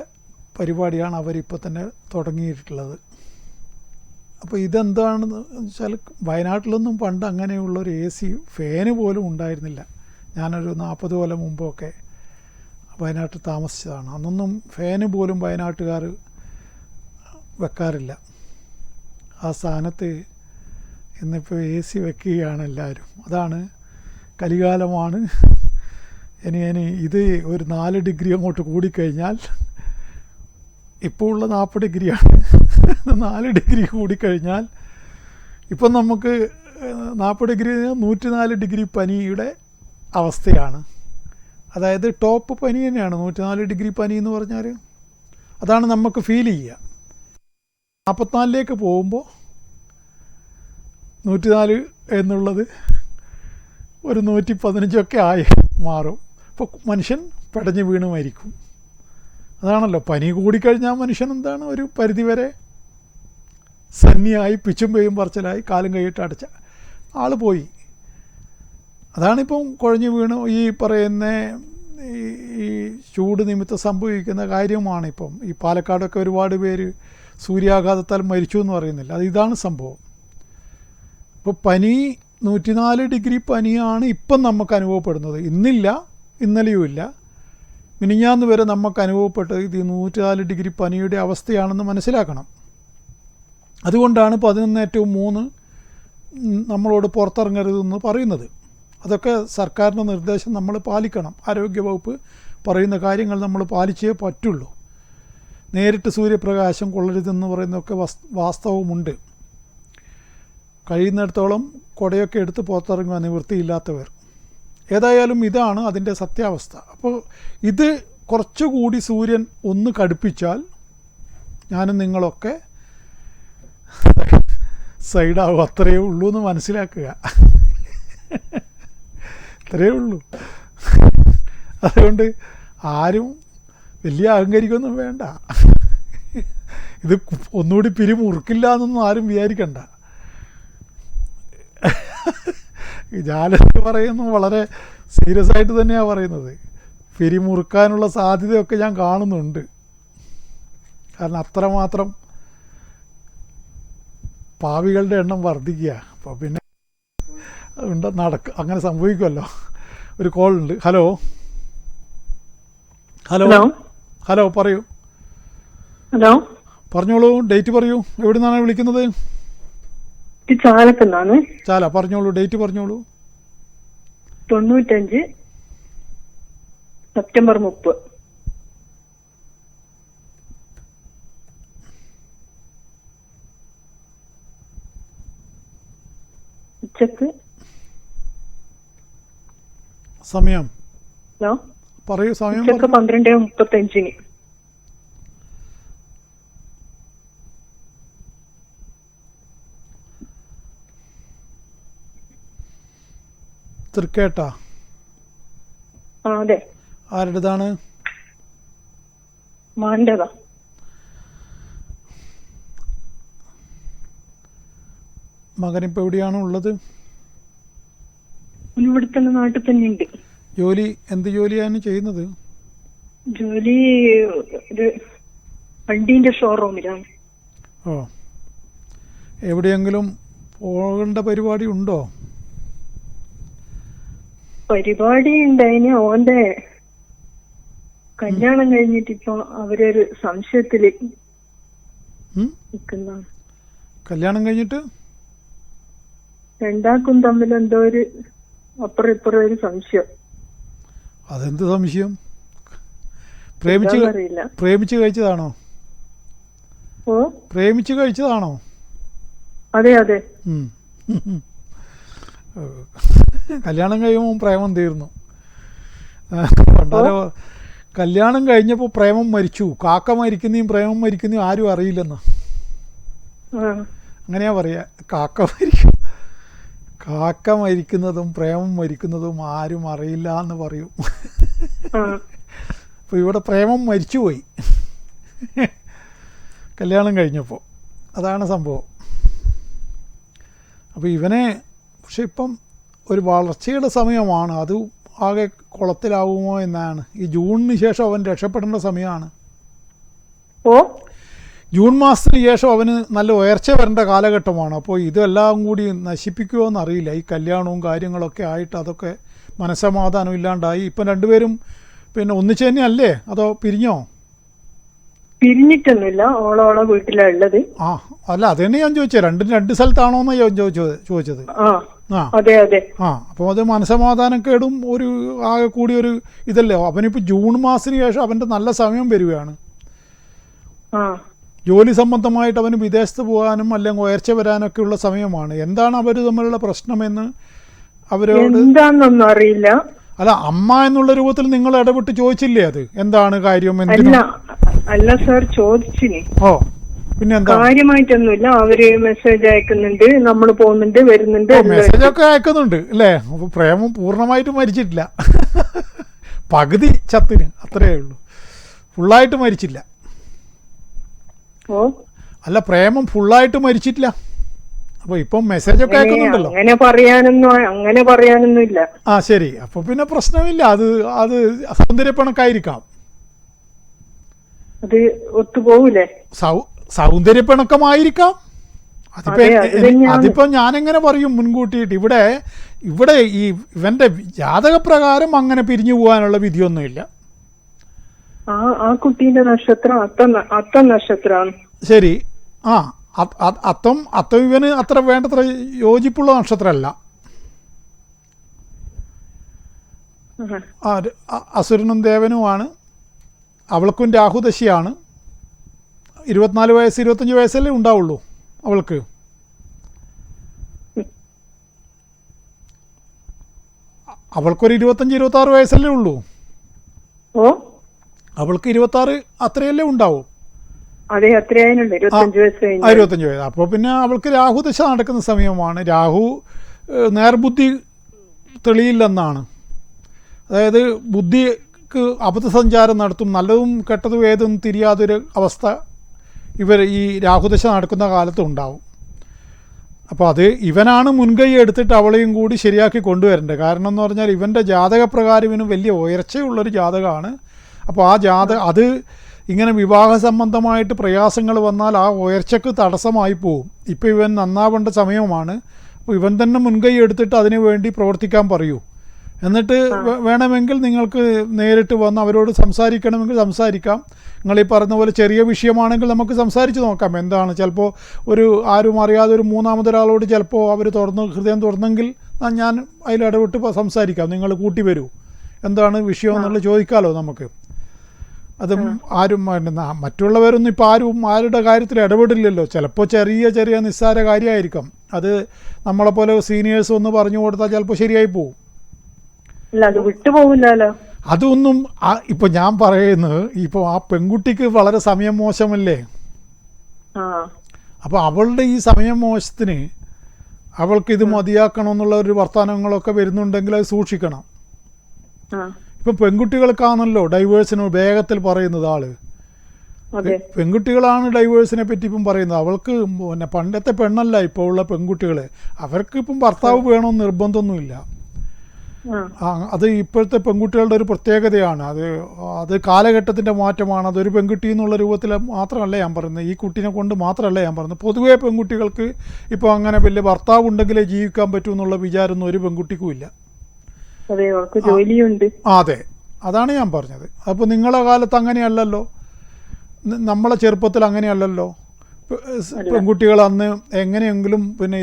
പരിപാടിയാണ് അവരിപ്പോൾ തന്നെ തുടങ്ങിയിട്ടുള്ളത്. അപ്പോൾ ഇതെന്താണെന്ന് വെച്ചാൽ വയനാട്ടിലൊന്നും പണ്ട് അങ്ങനെയുള്ളൊരു AC ഫാന് പോലും ഉണ്ടായിരുന്നില്ല. ഞാനൊരു 40 കൊല്ലം മുമ്പൊക്കെ വയനാട്ടിൽ താമസിച്ചതാണ്. അന്നൊന്നും ഫാന് പോലും വയനാട്ടുകാർ വെക്കാറില്ല. ആ സ്ഥാനത്ത് ഇന്നിപ്പോൾ AC വെക്കുകയാണ് എല്ലാവരും. അതാണ് കലികാലമാണ്. ഇനി ഇത് ഒരു 4 ഡിഗ്രി അങ്ങോട്ട് കൂടിക്കഴിഞ്ഞാൽ, ഇപ്പോൾ ഉള്ള 40 ഡിഗ്രിയാണ്, 4 ഡിഗ്രി കൂടിക്കഴിഞ്ഞാൽ ഇപ്പം നമുക്ക് 40 ഡിഗ്രി 104 ഡിഗ്രി പനിയുടെ അവസ്ഥയാണ്. അതായത് ടോപ്പ് പനി തന്നെയാണ് 104 ഡിഗ്രി പനി എന്ന് പറഞ്ഞാൽ. അതാണ് നമുക്ക് ഫീൽ ചെയ്യുക. 44ലേക്ക് പോകുമ്പോൾ 104 എന്നുള്ളത് ഒരു 115 ആയി മാറും. അപ്പോൾ മനുഷ്യൻ പെടഞ്ഞ് വീണ് മരിക്കും. അതാണല്ലോ, പനി കൂടിക്കഴിഞ്ഞാൽ മനുഷ്യൻ എന്താണ് ഒരു പരിധിവരെ സന്നിയായി പിച്ചും പെയ്യും പറച്ചിലായി കാലും കൈയിട്ട് അടച്ച ആൾ പോയി. അതാണിപ്പം കുഴഞ്ഞു വീണ് ഈ പറയുന്ന ഈ ചൂട് നിമിത്തം സംഭവിക്കുന്ന കാര്യമാണിപ്പം. ഈ പാലക്കാടൊക്കെ ഒരുപാട് പേര് സൂര്യാഘാതത്താൽ മരിച്ചു എന്ന് പറയുന്നില്ല, ഇതാണ് സംഭവം. ഇപ്പോൾ പനി 104 ഡിഗ്രി പനിയാണ് ഇപ്പം നമുക്ക് അനുഭവപ്പെടുന്നത്. ഇന്നില്ല, ഇന്നലെയും ഇല്ല, മിനിഞ്ഞാന്ന് വരെ നമുക്ക് അനുഭവപ്പെട്ടത് ഇത് 104 ഡിഗ്രി പനിയുടെ അവസ്ഥയാണെന്ന് മനസ്സിലാക്കണം. അതുകൊണ്ടാണ് 11-3 നമ്മളോട് പുറത്തിറങ്ങരുതെന്ന് പറയുന്നത്. അതൊക്കെ സർക്കാരിൻ്റെ നിർദ്ദേശം നമ്മൾ പാലിക്കണം. ആരോഗ്യവകുപ്പ് പറയുന്ന കാര്യങ്ങൾ നമ്മൾ പാലിച്ചേ പറ്റുള്ളൂ. നേരിട്ട് സൂര്യപ്രകാശം കൊള്ളരുതെന്ന് പറയുന്നതൊക്കെ വാസ്തവമുണ്ട്. കഴിയുന്നിടത്തോളം കുടയൊക്കെ എടുത്ത് പുറത്തിറങ്ങുക നിവൃത്തിയില്ലാത്തവർ. ഏതായാലും ഇതാണ് അതിൻ്റെ സത്യാവസ്ഥ. അപ്പോൾ ഇത് കുറച്ചുകൂടി സൂര്യൻ ഒന്ന് കടുപ്പിച്ചാൽ ഞാനും നിങ്ങളൊക്കെ സൈഡാവും. അത്രയേ ഉള്ളൂ എന്ന് മനസ്സിലാക്കുക. അത്രയേ ഉള്ളൂ. അതുകൊണ്ട് ആരും വലിയ അഹങ്കരിക്കൊന്നും വേണ്ട. ഇത് ഒന്നുകൂടി പിരിമുറുക്കില്ല എന്നൊന്നും ആരും വിചാരിക്കണ്ട. ഞാനത് പറയുന്നു വളരെ സീരിയസ് ആയിട്ട് തന്നെയാണ് പറയുന്നത്. പിരിമുറുക്കാനുള്ള സാധ്യതയൊക്കെ ഞാൻ കാണുന്നുണ്ട്. കാരണം അത്രമാത്രം പാവികളുടെ എണ്ണം വർദ്ധിക്കുക. അപ്പോൾ പിന്നെ അങ്ങനെ സംഭവിക്കുമല്ലോ. ഒരു കോൾ ഉണ്ട്. ഹലോ ഹലോ ഹലോ ഹലോ പറയൂ, ഹലോ, പറഞ്ഞോളൂ, ഡേറ്റ് പറയൂ, എവിടെ നിന്നാണ് വിളിക്കുന്നത്? ഇത് ചാലക്കുന്നാണ്. ചാല, പറഞ്ഞോളൂ, ഡേറ്റ് പറഞ്ഞോളൂ. 95 സെപ്റ്റംബർ 30. ഉച്ചക്ക്. സമയം ഹലോ, പറയൂ, സമയം ഉച്ചക്ക് 12:35. തൃക്കേട്ട. അതെ. ആരുടേതാണ്? മാണ്ടതാ. മകനിപ്പോൾ എവിടെയാണ് ഉള്ളത്? ഇവിടെ തന്നെ, നാട്ടിൽ തന്നെ ഉണ്ട്. ജോലി എന്ത് ജോലിയാണ് ചെയ്യുന്നത്? ജോലി ഒരു വണ്ടീന്റെ ഷോറൂമിലാണ്. ഓ, എവിടെയെങ്കിലും പോകേണ്ട പരിപാടി ഉണ്ടോ? പരിപാടി ഉണ്ടായിന്. ഓന്റെ കല്യാണം കഴിഞ്ഞിട്ട് ഇപ്പൊ അവരൊരു സംശയത്തില് നിൽക്കുന്നതാണ്. കല്യാണം കഴിഞ്ഞിട്ട് രണ്ടാക്കും തമ്മിൽ എന്തോ ഒരു അപ്പുറം ഇപ്പുറം ഒരു സംശയം. അതെന്ത് സംശയം? അറിയില്ല. പ്രേമിച്ച് കഴിച്ചതാണോ? ഓ, പ്രേമിച്ച് കഴിച്ചതാണോ? അതെ അതെ. കല്യാണം കഴിയുമ്പോൾ പ്രേമം തീർന്നു. പണ്ടാരോ കല്യാണം കഴിഞ്ഞപ്പോൾ പ്രേമം മരിച്ചു, കാക്ക മരിക്കുന്നതും പ്രേമം മരിക്കുന്നതും ആരും അറിയില്ലെന്ന്. അങ്ങനെയാ പറയാ. കാക്ക മരിക്കുന്നതും പ്രേമം മരിക്കുന്നതും ആരും അറിയില്ല എന്ന് പറയും. അപ്പോൾ ഇവിടെ പ്രേമം മരിച്ചുപോയി കല്യാണം കഴിഞ്ഞപ്പോൾ. അതാണ് സംഭവം. അപ്പോൾ ഇവനെ പക്ഷെ ഇപ്പം ഒരു വളർച്ചയുടെ സമയമാണ്. അത് ആകെ കുളത്തിലാവുമോ എന്നാണ്. ഈ ജൂണിന് ശേഷം അവൻ രക്ഷപ്പെടേണ്ട സമയമാണ്. ഓ, ജൂൺ മാസത്തിന് ശേഷം അവന് നല്ല ഉയർച്ച വരേണ്ട കാലഘട്ടമാണ്. അപ്പോൾ ഇതെല്ലാം കൂടി നശിപ്പിക്കുമോ എന്നറിയില്ല. ഈ കല്യാണവും കാര്യങ്ങളൊക്കെ ആയിട്ട് അതൊക്കെ മനസ്സമാധാനം ഇല്ലാണ്ടായി. ഇപ്പം രണ്ടുപേരും പിന്നെ ഒന്നിച്ച് തന്നെ അല്ലേ, അതോ പിരിഞ്ഞോ? പിരിഞ്ഞിട്ടൊന്നുമില്ല. ഓളോളെ വീട്ടിലാ ഉള്ളത്. ആ, അല്ല അതന്നെ ഞാൻ ചോദിച്ചത്. രണ്ട് സ്ഥലത്താണോന്ന് ഞാൻ ചോദിച്ചത്. അതെ അതെ. അപ്പോൾ അത് മനസ്സമാധാനക്കേടും ഒരു ആകെ കൂടി ഒരു ഇതല്ലേ. അവനിപ്പോൾ ജൂൺ മാസത്തിന് ശേഷം അവൻ്റെ നല്ല സമയം വരികയാണ്. ജോലി സംബന്ധമായിട്ട് അവന് വിദേശത്ത് പോകാനും അല്ലെങ്കിൽ ഉയർച്ച വരാനൊക്കെ ഉള്ള സമയമാണ്. എന്താണ് അവർ തമ്മിലുള്ള പ്രശ്നമെന്ന് അവരോട് എന്താണെന്നൊന്നും അറിയില്ല. അല്ല, അമ്മ എന്നുള്ള രൂപത്തിൽ നിങ്ങൾ ഇടപെട്ട് ചോദിച്ചില്ലേ അത് എന്താണ് കാര്യം? അല്ല സാർ, ചോദിച്ചിനി. ഓ, പിന്നെ എന്താ? കാര്യമായിട്ടൊന്നുമില്ല. അവര് മെസ്സേജ് അയക്കുന്നുണ്ട്, നമ്മൾ പോകുന്നുണ്ട്, വരുന്നുണ്ട്, മെസ്സേജ് ഒക്കെ അയക്കുന്നുണ്ട് അല്ലേ. അപ്പോൾ പ്രേമം പൂർണ്ണമായിട്ട് മരിച്ചിട്ടില്ല. പകുതി ചത്തിന്, അത്രയേ ഉള്ളൂ. ഫുള്ളായിട്ട് മരിച്ചില്ല. ഓ, അല്ല, പ്രേമം ഫുള്ളായിട്ട് മരിച്ചിട്ടില്ല. അപ്പോൾ ഇപ്പം മെസ്സേജ് ഒക്കെ അയക്കുന്നുണ്ടല്ലോ. അങ്ങനെ പറയാനൊന്നും ഇല്ല. ആ, ശരി. അപ്പോൾ പിന്നെ പ്രശ്നമില്ല. അത് സൗന്ദര്യപ്പിണക്കായിരിക്കാം. അത് ഒത്തുപോകൂലേ? സൗന്ദര്യപ്പിണക്കമായിരിക്കാം. അതിപ്പോ ഞാനെങ്ങനെ പറയും മുൻകൂട്ടിയിട്ട്? ഇവിടെ ഈ ഇവന്റെ ജാതകപ്രകാരം അങ്ങനെ പിരിഞ്ഞു പോകാനുള്ള വിധിയൊന്നുമില്ല. ആ കുട്ടീന്റെ നക്ഷത്രം അത്തം നക്ഷത്രമാണ്. ശരി. അത്തം ഇവന് അത്ര വേണ്ടത്ര യോജിപ്പുള്ള നക്ഷത്രമല്ല. അസുരനും ദേവനുമാണ്. അവൾക്കും രാഹുദശയാണ്. 24 വയസ്സ് 25 വയസ്സല്ലേ ഉണ്ടാവുള്ളൂ അവൾക്ക്. അവൾക്കൊരു 25-26 വയസ്സല്ലേ ഉള്ളൂ. അവൾക്ക് 26 അത്രയല്ലേ ഉണ്ടാവും. 25 വയസ്സ്. അപ്പോൾ പിന്നെ അവൾക്ക് രാഹുദശ നടക്കുന്ന സമയമാണ്. രാഹു നേർബുദ്ധി തെളിയില്ലെന്നാണ്. അതായത് ബുദ്ധിക്ക് അബദ്ധസഞ്ചാരം നടത്തും. നല്ലതും കെട്ടതും ഏതും തിരിയാതൊരു അവസ്ഥ ഈ രാഹുദശ നടക്കുന്ന കാലത്ത് ഉണ്ടാവും. അപ്പോൾ അത് ഇവനാണ് മുൻകൈ എടുത്തിട്ട് അവളെയും കൂടി ശരിയാക്കി കൊണ്ടുവരേണ്ടത്. കാരണം എന്ന് പറഞ്ഞാൽ ഇവൻ്റെ ജാതകപ്രകാരം ഇവന് വലിയ ഉയർച്ചയുള്ളൊരു ജാതകമാണ്. അപ്പോൾ അത് ഇങ്ങനെ വിവാഹ സംബന്ധമായിട്ട് പ്രയാസങ്ങൾ വന്നാൽ ആ ഉയർച്ചക്ക് തടസ്സമായി പോവും. ഇപ്പോൾ ഇവൻ നന്നാവേണ്ട സമയമാണ്. അപ്പോൾ ഇവൻ തന്നെ മുൻകൈ എടുത്തിട്ട് അതിനു വേണ്ടി പ്രവർത്തിക്കാൻ പറയൂ. എന്നിട്ട് വേണമെങ്കിൽ നിങ്ങൾക്ക് നേരിട്ട് വന്ന് അവരോട് സംസാരിക്കണമെങ്കിൽ സംസാരിക്കാം. നിങ്ങൾ ഈ പറഞ്ഞ പോലെ ചെറിയ വിഷയമാണെങ്കിൽ നമുക്ക് സംസാരിച്ച് നോക്കാം. എന്താണ് ചിലപ്പോൾ ഒരു ആരും അറിയാതെ ഒരു മൂന്നാമതൊരാളോട് ചിലപ്പോൾ അവർ ഹൃദയം തുറന്നെങ്കിൽ ഞാൻ അതിൽ ഇടപെട്ട് സംസാരിക്കാം. നിങ്ങൾ കൂട്ടി വരൂ, എന്താണ് വിഷയം എന്നുള്ളത് ചോദിക്കാമല്ലോ നമുക്ക്. അത് ആരും മറ്റുള്ളവരൊന്നും ഇപ്പോൾ ആരുടെ കാര്യത്തിൽ ഇടപെടില്ലല്ലോ. ചിലപ്പോൾ ചെറിയ നിസ്സാര കാര്യമായിരിക്കും. അത് നമ്മളെപ്പോലെ സീനിയേഴ്സ് ഒന്ന് പറഞ്ഞു കൊടുത്താൽ ചിലപ്പോൾ ശരിയായി പോവും. അതൊന്നും ഇപ്പൊ ഞാൻ പറയുന്നത്, ഇപ്പൊ ആ പെൺകുട്ടിക്ക് വളരെ സമയം മോശമല്ലേ. അപ്പൊ അവളുടെ ഈ സമയം മോശത്തിന് അവൾക്ക് ഇത് മതിയാക്കണമെന്നുള്ള ഒരു വർത്തമാനങ്ങളൊക്കെ വരുന്നുണ്ടെങ്കിൽ അത് സൂക്ഷിക്കണം. ഇപ്പം പെൺകുട്ടികൾക്കാണല്ലോ ഡൈവേഴ്സിന് വേഗത്തിൽ പറയുന്നത് ആള്. പെൺകുട്ടികളാണ് ഡൈവേഴ്സിനെ പറ്റി ഇപ്പം പറയുന്നത്. അവൾക്ക് പിന്നെ പണ്ടത്തെ പെണ്ണല്ല ഇപ്പോൾ ഉള്ള പെൺകുട്ടികൾ. അവർക്ക് ഇപ്പം ഭർത്താവ് വേണമെന്ന് നിർബന്ധമൊന്നുമില്ല. അത് ഇപ്പോഴത്തെ പെൺകുട്ടികളുടെ ഒരു പ്രത്യേകതയാണ്. അത് കാലഘട്ടത്തിൻ്റെ മാറ്റമാണ്. അതൊരു പെൺകുട്ടി എന്നുള്ള രൂപത്തിൽ മാത്രമല്ല ഞാൻ പറയുന്നത്, ഈ കുട്ടീനെ കൊണ്ട് മാത്രമല്ല ഞാൻ പറയുന്നത്. പൊതുവേ പെൺകുട്ടികൾക്ക് ഇപ്പോൾ അങ്ങനെ വലിയ ഭർത്താവ് ഉണ്ടെങ്കിലേ ജീവിക്കാൻ പറ്റൂ എന്നുള്ള വിചാരമൊന്നും ഒരു പെൺകുട്ടിക്കും ഇല്ല. അതെ, അതാണ് ഞാൻ പറഞ്ഞത്. അപ്പോൾ നിങ്ങളെ കാലത്ത് അങ്ങനെയല്ലല്ലോ, നമ്മളെ ചെറുപ്പത്തിൽ അങ്ങനെയല്ലല്ലോ. പെൺകുട്ടികൾ അന്ന് എങ്ങനെയെങ്കിലും പിന്നെ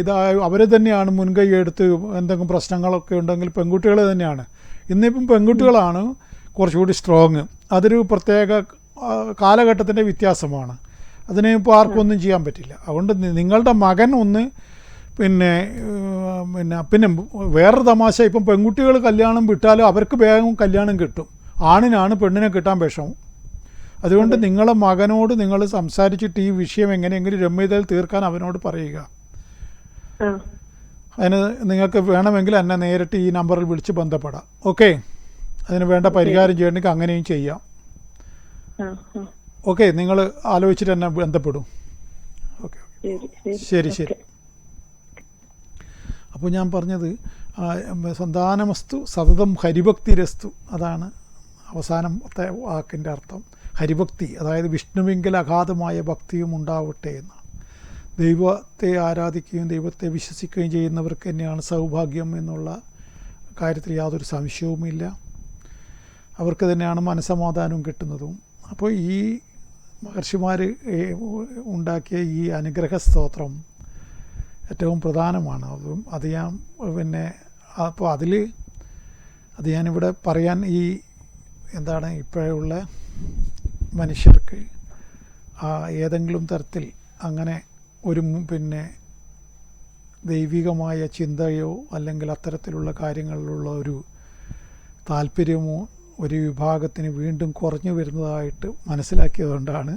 അവർ തന്നെയാണ് മുൻകൈ എടുത്ത് എന്തെങ്കിലും പ്രശ്നങ്ങളൊക്കെ ഉണ്ടെങ്കിൽ പെൺകുട്ടികൾ തന്നെയാണ്. ഇന്നിപ്പം പെൺകുട്ടികളാണ് കുറച്ചുകൂടി സ്ട്രോങ്. അതൊരു പ്രത്യേക കാലഘട്ടത്തിൻ്റെ വ്യത്യാസമാണ്. അതിന് ഇപ്പോൾ ആർക്കും ഒന്നും ചെയ്യാൻ പറ്റില്ല. അതുകൊണ്ട് നിങ്ങളുടെ മകൻ ഒന്ന് പിന്നെ വേറൊരു തമാശ, ഇപ്പം പെൺകുട്ടികൾ കല്യാണം വിട്ടാലും അവർക്ക് വേഗം കല്യാണം കിട്ടും. ആണിനാണ് പെണ്ണിനെ കിട്ടാൻ വിഷമം. അതുകൊണ്ട് നിങ്ങളെ മകനോട് നിങ്ങൾ സംസാരിച്ചിട്ട് ഈ വിഷയം എങ്ങനെയെങ്കിലും രമ്യതയിൽ തീർക്കാൻ അവനോട് പറയുക. അതിന് നിങ്ങൾക്ക് വേണമെങ്കിൽ എന്നെ നേരിട്ട് ഈ നമ്പറിൽ വിളിച്ച് ബന്ധപ്പെടാം. ഓക്കെ, അതിന് വേണ്ട പരിഹാരം ചെയ്യണമെങ്കിൽ അങ്ങനെയും ചെയ്യാം. ഓക്കെ, നിങ്ങൾ ആലോചിച്ചിട്ട് എന്നെ ബന്ധപ്പെടും. ഓക്കെ, ശരി. അപ്പോൾ ഞാൻ പറഞ്ഞത് സന്താനമസ്തു സതതം ഹരിഭക്തിരസ്തു, അതാണ് അവസാനത്തെ വാക്കിൻ്റെ അർത്ഥം. ഹരിഭക്തി, അതായത് വിഷ്ണുവിങ്കിൽ അഗാധമായ ഭക്തിയും ഉണ്ടാവട്ടെ എന്നാണ്. ദൈവത്തെ ആരാധിക്കുകയും ദൈവത്തെ വിശ്വസിക്കുകയും ചെയ്യുന്നവർക്ക് തന്നെയാണ് സൗഭാഗ്യം എന്നുള്ള കാര്യത്തിൽ യാതൊരു സംശയവുമില്ല. അവർക്ക് തന്നെയാണ് മനസ്സമാധാനവും കിട്ടുന്നതും. അപ്പോൾ ഈ മഹർഷിമാർ ഉണ്ടാക്കിയ ഈ അനുഗ്രഹ സ്തോത്രം ഏറ്റവും പ്രധാനമാണ്. അത് ഞാൻ അപ്പോൾ അത് ഞാനിവിടെ പറയാൻ എന്താണ് ഇപ്പോഴുള്ള മനുഷ്യർക്ക് ഏതെങ്കിലും തരത്തിൽ അങ്ങനെ ഒരു ദൈവികമായ ചിന്തയോ അല്ലെങ്കിൽ അത്തരത്തിലുള്ള കാര്യങ്ങളിലുള്ള ഒരു താല്പര്യമോ ഒരു വിഭാഗത്തിന് വീണ്ടും കുറഞ്ഞു വരുന്നതായിട്ട് മനസ്സിലാക്കിയതുകൊണ്ടാണ്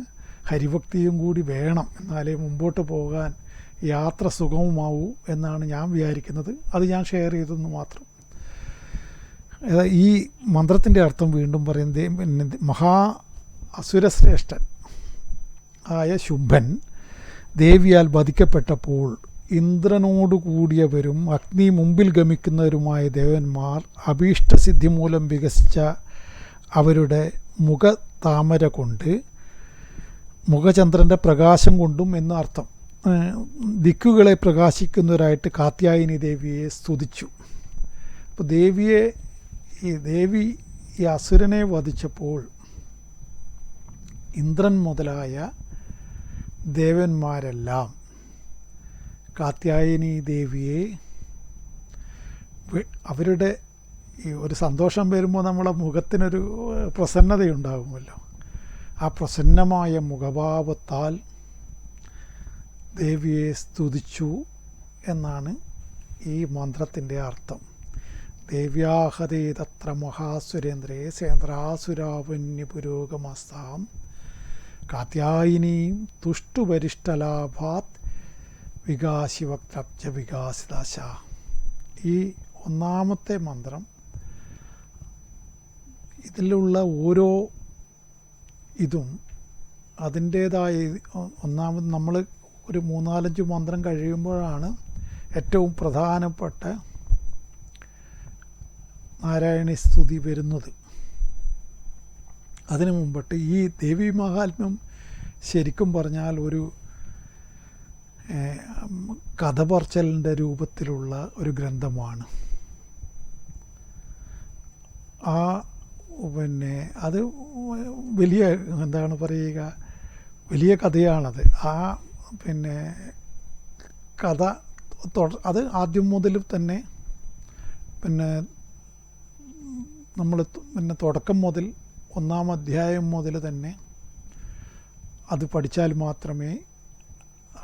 ഹരിഭക്തിയും കൂടി വേണം, എന്നാലേ മുമ്പോട്ട് പോകാൻ യാത്ര സുഗമമാവൂ എന്നാണ് ഞാൻ വിചാരിക്കുന്നത്. അത് ഞാൻ ഷെയർ ചെയ്തെന്ന് മാത്രം. ഈ മന്ത്രത്തിൻ്റെ അർത്ഥം വീണ്ടും പറയുന്നത്, മഹാ അസുരശ്രേഷ്ഠൻ ആയ ശുംഭൻ ദേവിയാൽ വധിക്കപ്പെട്ടപ്പോൾ ഇന്ദ്രനോട് കൂടിയവരും അഗ്നി മുമ്പിൽ ഗമിക്കുന്നവരുമായ ദേവന്മാർ അഭീഷ്ടസിദ്ധി മൂലം വികസിച്ച അവരുടെ മുഖതാമര കൊണ്ട് മുഖചന്ദ്രൻ്റെ പ്രകാശം കൊണ്ടും എന്ന അർത്ഥം ദിക്കുകളെ പ്രകാശിക്കുന്നവരായിട്ട് കാത്യായനി ദേവിയെ സ്തുതിച്ചു. അപ്പോൾ ദേവി ഈ അസുരനെ വധിച്ചപ്പോൾ ഇന്ദ്രൻ മുതലായ ദേവന്മാരെല്ലാം കാത്യായനി ദേവിയെ അവരുടെ ഈ ഒരു സന്തോഷം വരുമ്പോൾ നമ്മളെ മുഖത്തിനൊരു പ്രസന്നതയുണ്ടാകുമല്ലോ, ആ പ്രസന്നമായ മുഖഭാവത്താൽ ദേവിയെ സ്തുതിച്ചു എന്നാണ് ഈ മന്ത്രത്തിൻ്റെ അർത്ഥം. ദേവ്യാഹതേ തത്ര മഹാസുരേന്ദ്രേ സേന്ദ്രാസുരാവന്യ പുരോഗമസ്താം കാത്യായിനീം തുഷ്ടുപരിഷ്ടലാഭാത് വികാശിവക്തബ്ജ വികാസിതാശ. ഈ ഒന്നാമത്തെ മന്ത്രം, ഇതിലുള്ള ഓരോ ഇതും അതിൻ്റേതായ ഒന്നാമത് നമ്മൾ ഒരു 3-4 മന്ത്രം കഴിയുമ്പോഴാണ് ഏറ്റവും പ്രധാനപ്പെട്ട നാരായണീ സ്തുതി വരുന്നത്. അതിനു മുമ്പിട്ട് ഈ ദേവി മഹാത്മ്യം ശരിക്കും പറഞ്ഞാൽ ഒരു കഥ പറച്ചിലിൻ്റെ രൂപത്തിലുള്ള ഒരു ഗ്രന്ഥമാണ്. ആ പിന്നെ അത് വലിയ എന്താണ് പറയുക, വലിയ കഥയാണത്. ആ പിന്നെ കഥ അത് ആദ്യം മുതൽ തന്നെ പിന്നെ നമ്മൾ പിന്നെ തുടക്കം മുതൽ 1-ാം അധ്യായം മുതൽ തന്നെ അത് പഠിച്ചാൽ മാത്രമേ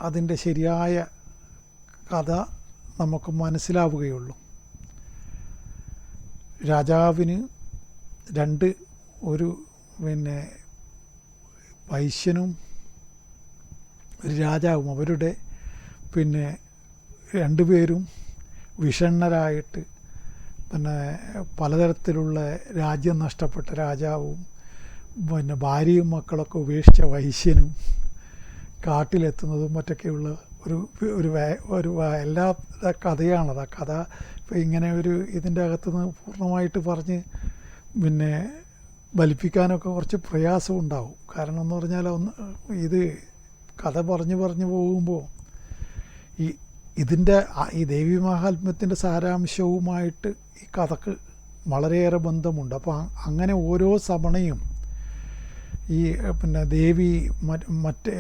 അതിൻ്റെ ശരിയായ കഥ നമുക്ക് മനസ്സിലാവുകയുള്ളൂ. രാജാവിന് ഒരു പിന്നെ വൈശ്യനും ഒരു രാജാവും അവരുടെ പിന്നെ രണ്ടുപേരും വിഷണ്ണരായിട്ട് പിന്നെ പലതരത്തിലുള്ള രാജ്യം നഷ്ടപ്പെട്ട രാജാവും പിന്നെ ഭാര്യയും മക്കളൊക്കെ ഉപേക്ഷിച്ച വൈശ്യനും കാട്ടിലെത്തുന്നതും മറ്റൊക്കെയുള്ള ഒരു എല്ലാ കഥയാണത്. ആ കഥ ഇപ്പോൾ ഇങ്ങനെ ഇതിൻ്റെ അകത്തുനിന്ന് പൂർണ്ണമായിട്ട് പറഞ്ഞ് പിന്നെ ഫലിപ്പിക്കാനൊക്കെ കുറച്ച് പ്രയാസമുണ്ടാവും. കാരണം എന്ന് പറഞ്ഞാൽ ഇത് കഥ പറഞ്ഞു പോകുമ്പോൾ ഈ ദേവി മഹാത്മ്യത്തിൻ്റെ സാരാംശവുമായിട്ട് ഈ കഥക്ക് വളരെയേറെ ബന്ധമുണ്ട്. അപ്പോൾ അങ്ങനെ ഓരോ സമണയും ഈ പിന്നെ ദേവി മറ്റേ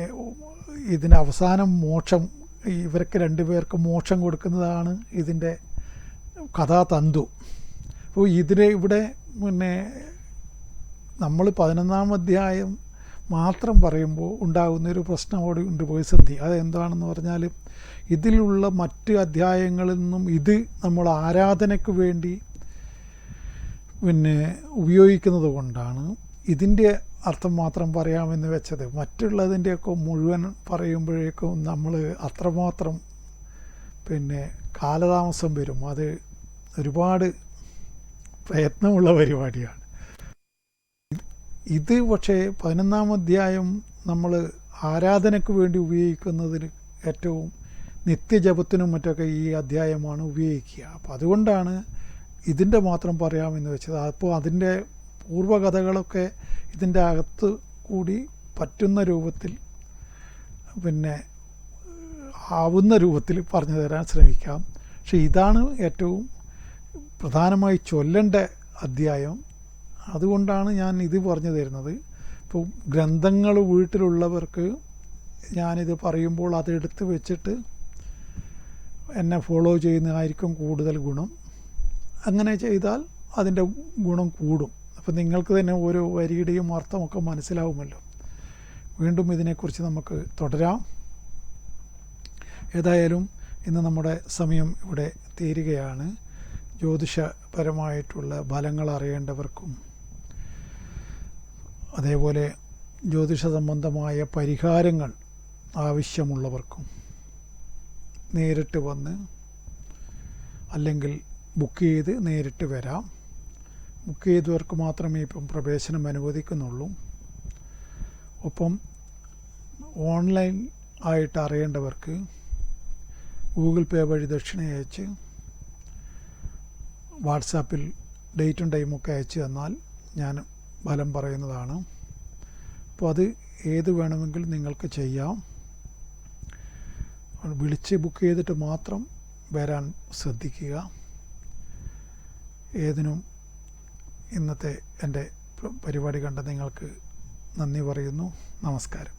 ഇതിൻ്റെ അവസാനം മോക്ഷം, ഇവർക്ക് രണ്ടുപേർക്ക് മോക്ഷം കൊടുക്കുന്നതാണ് ഇതിൻ്റെ കഥാതന്തു. അപ്പോൾ ഇവിടെ പിന്നെ നമ്മൾ 11-ാം അധ്യായം മാത്രം പറയുമ്പോൾ ഉണ്ടാകുന്നൊരു പ്രശ്നം അവിടെ ഉണ്ട്, പ്രതിസന്ധി. അതെന്താണെന്ന് പറഞ്ഞാൽ ഇതിലുള്ള മറ്റ് അധ്യായങ്ങളിൽ നിന്നും ഇത് നമ്മൾ ആരാധനയ്ക്ക് വേണ്ടി പിന്നെ ഉപയോഗിക്കുന്നത് കൊണ്ടാണ് ഇതിൻ്റെ അർത്ഥം മാത്രം പറയാമെന്ന് വെച്ചത്. മറ്റുള്ളതിൻ്റെയൊക്കെ മുഴുവൻ പറയുമ്പോഴേക്കും നമ്മൾ അത്രമാത്രം പിന്നെ കാലതാമസം വരും. അത് ഒരുപാട് പ്രയത്നമുള്ള പരിപാടിയാണ്. ഇത് പക്ഷേ 11-ാം അധ്യായം നമ്മൾ ആരാധനയ്ക്ക് വേണ്ടി ഉപയോഗിക്കുന്നതിന് ഏറ്റവും നിത്യജപത്തിനും മറ്റൊക്കെ ഈ അധ്യായമാണ് ഉപയോഗിക്കുക. അപ്പോൾ അതുകൊണ്ടാണ് ഇതിൻ്റെ മാത്രം പറയാമെന്ന് വെച്ചത്. അപ്പോൾ അതിൻ്റെ പൂർവ്വകഥകളൊക്കെ ഇതിൻ്റെ അകത്ത് കൂടി പറ്റുന്ന രൂപത്തിൽ പിന്നെ ആവുന്ന രൂപത്തിൽ പറഞ്ഞു തരാൻ ശ്രമിക്കാം. പക്ഷെ ഇതാണ് ഏറ്റവും പ്രധാനമായി ചൊല്ലേണ്ട അധ്യായം. അതുകൊണ്ടാണ് ഞാൻ ഇത് പറഞ്ഞു തരുന്നത്. ഇപ്പോൾ ഗ്രന്ഥങ്ങൾ വീട്ടിലുള്ളവർക്ക് ഞാനിത് പറയുമ്പോൾ അതെടുത്ത് വെച്ചിട്ട് എന്നെ ഫോളോ ചെയ്യുന്നതായിരിക്കും കൂടുതൽ ഗുണം. അങ്ങനെ ചെയ്താൽ അതിൻ്റെ ഗുണം കൂടും. അപ്പോൾ നിങ്ങൾക്ക് തന്നെ ഓരോ വരിയുടെയും അർത്ഥമൊക്കെ മനസ്സിലാവുമല്ലോ. വീണ്ടും ഇതിനെക്കുറിച്ച് നമുക്ക് തുടരാം. ഏതായാലും ഇന്ന് നമ്മുടെ സമയം ഇവിടെ തീരുകയാണ്. ജ്യോതിഷപരമായിട്ടുള്ള ഫലങ്ങൾ അറിയേണ്ടവർക്കും അതേപോലെ ജ്യോതിഷ സംബന്ധമായ പരിഹാരങ്ങൾ ആവശ്യമുള്ളവർക്കും നേരിട്ട് വന്ന് അല്ലെങ്കിൽ ബുക്ക് ചെയ്ത് നേരിട്ട് വരാം. ബുക്ക് ചെയ്തവർക്ക് മാത്രമേ ഇപ്പം പ്രവേശനം അനുവദിക്കുന്നുള്ളൂ. ഒപ്പം ഓൺലൈൻ ആയിട്ട് അറിയേണ്ടവർക്ക് ഗൂഗിൾ പേ വഴി ദക്ഷിണ അയച്ച് വാട്സാപ്പിൽ ഡേറ്റും ടൈമൊക്കെ അയച്ചു തന്നാൽ ഞാൻ ഫലം പറയുന്നതാണ്. അപ്പോൾ അത് ഏത് വേണമെങ്കിലും നിങ്ങൾക്ക് ചെയ്യാം. വിളിച്ച് ബുക്ക് ചെയ്തിട്ട് മാത്രം വരാൻ ശ്രദ്ധിക്കുക. ഏതിനും ഇന്നത്തെ എൻ്റെ പരിപാടി കണ്ട നിങ്ങൾക്ക് നന്ദി പറയുന്നു. നമസ്കാരം.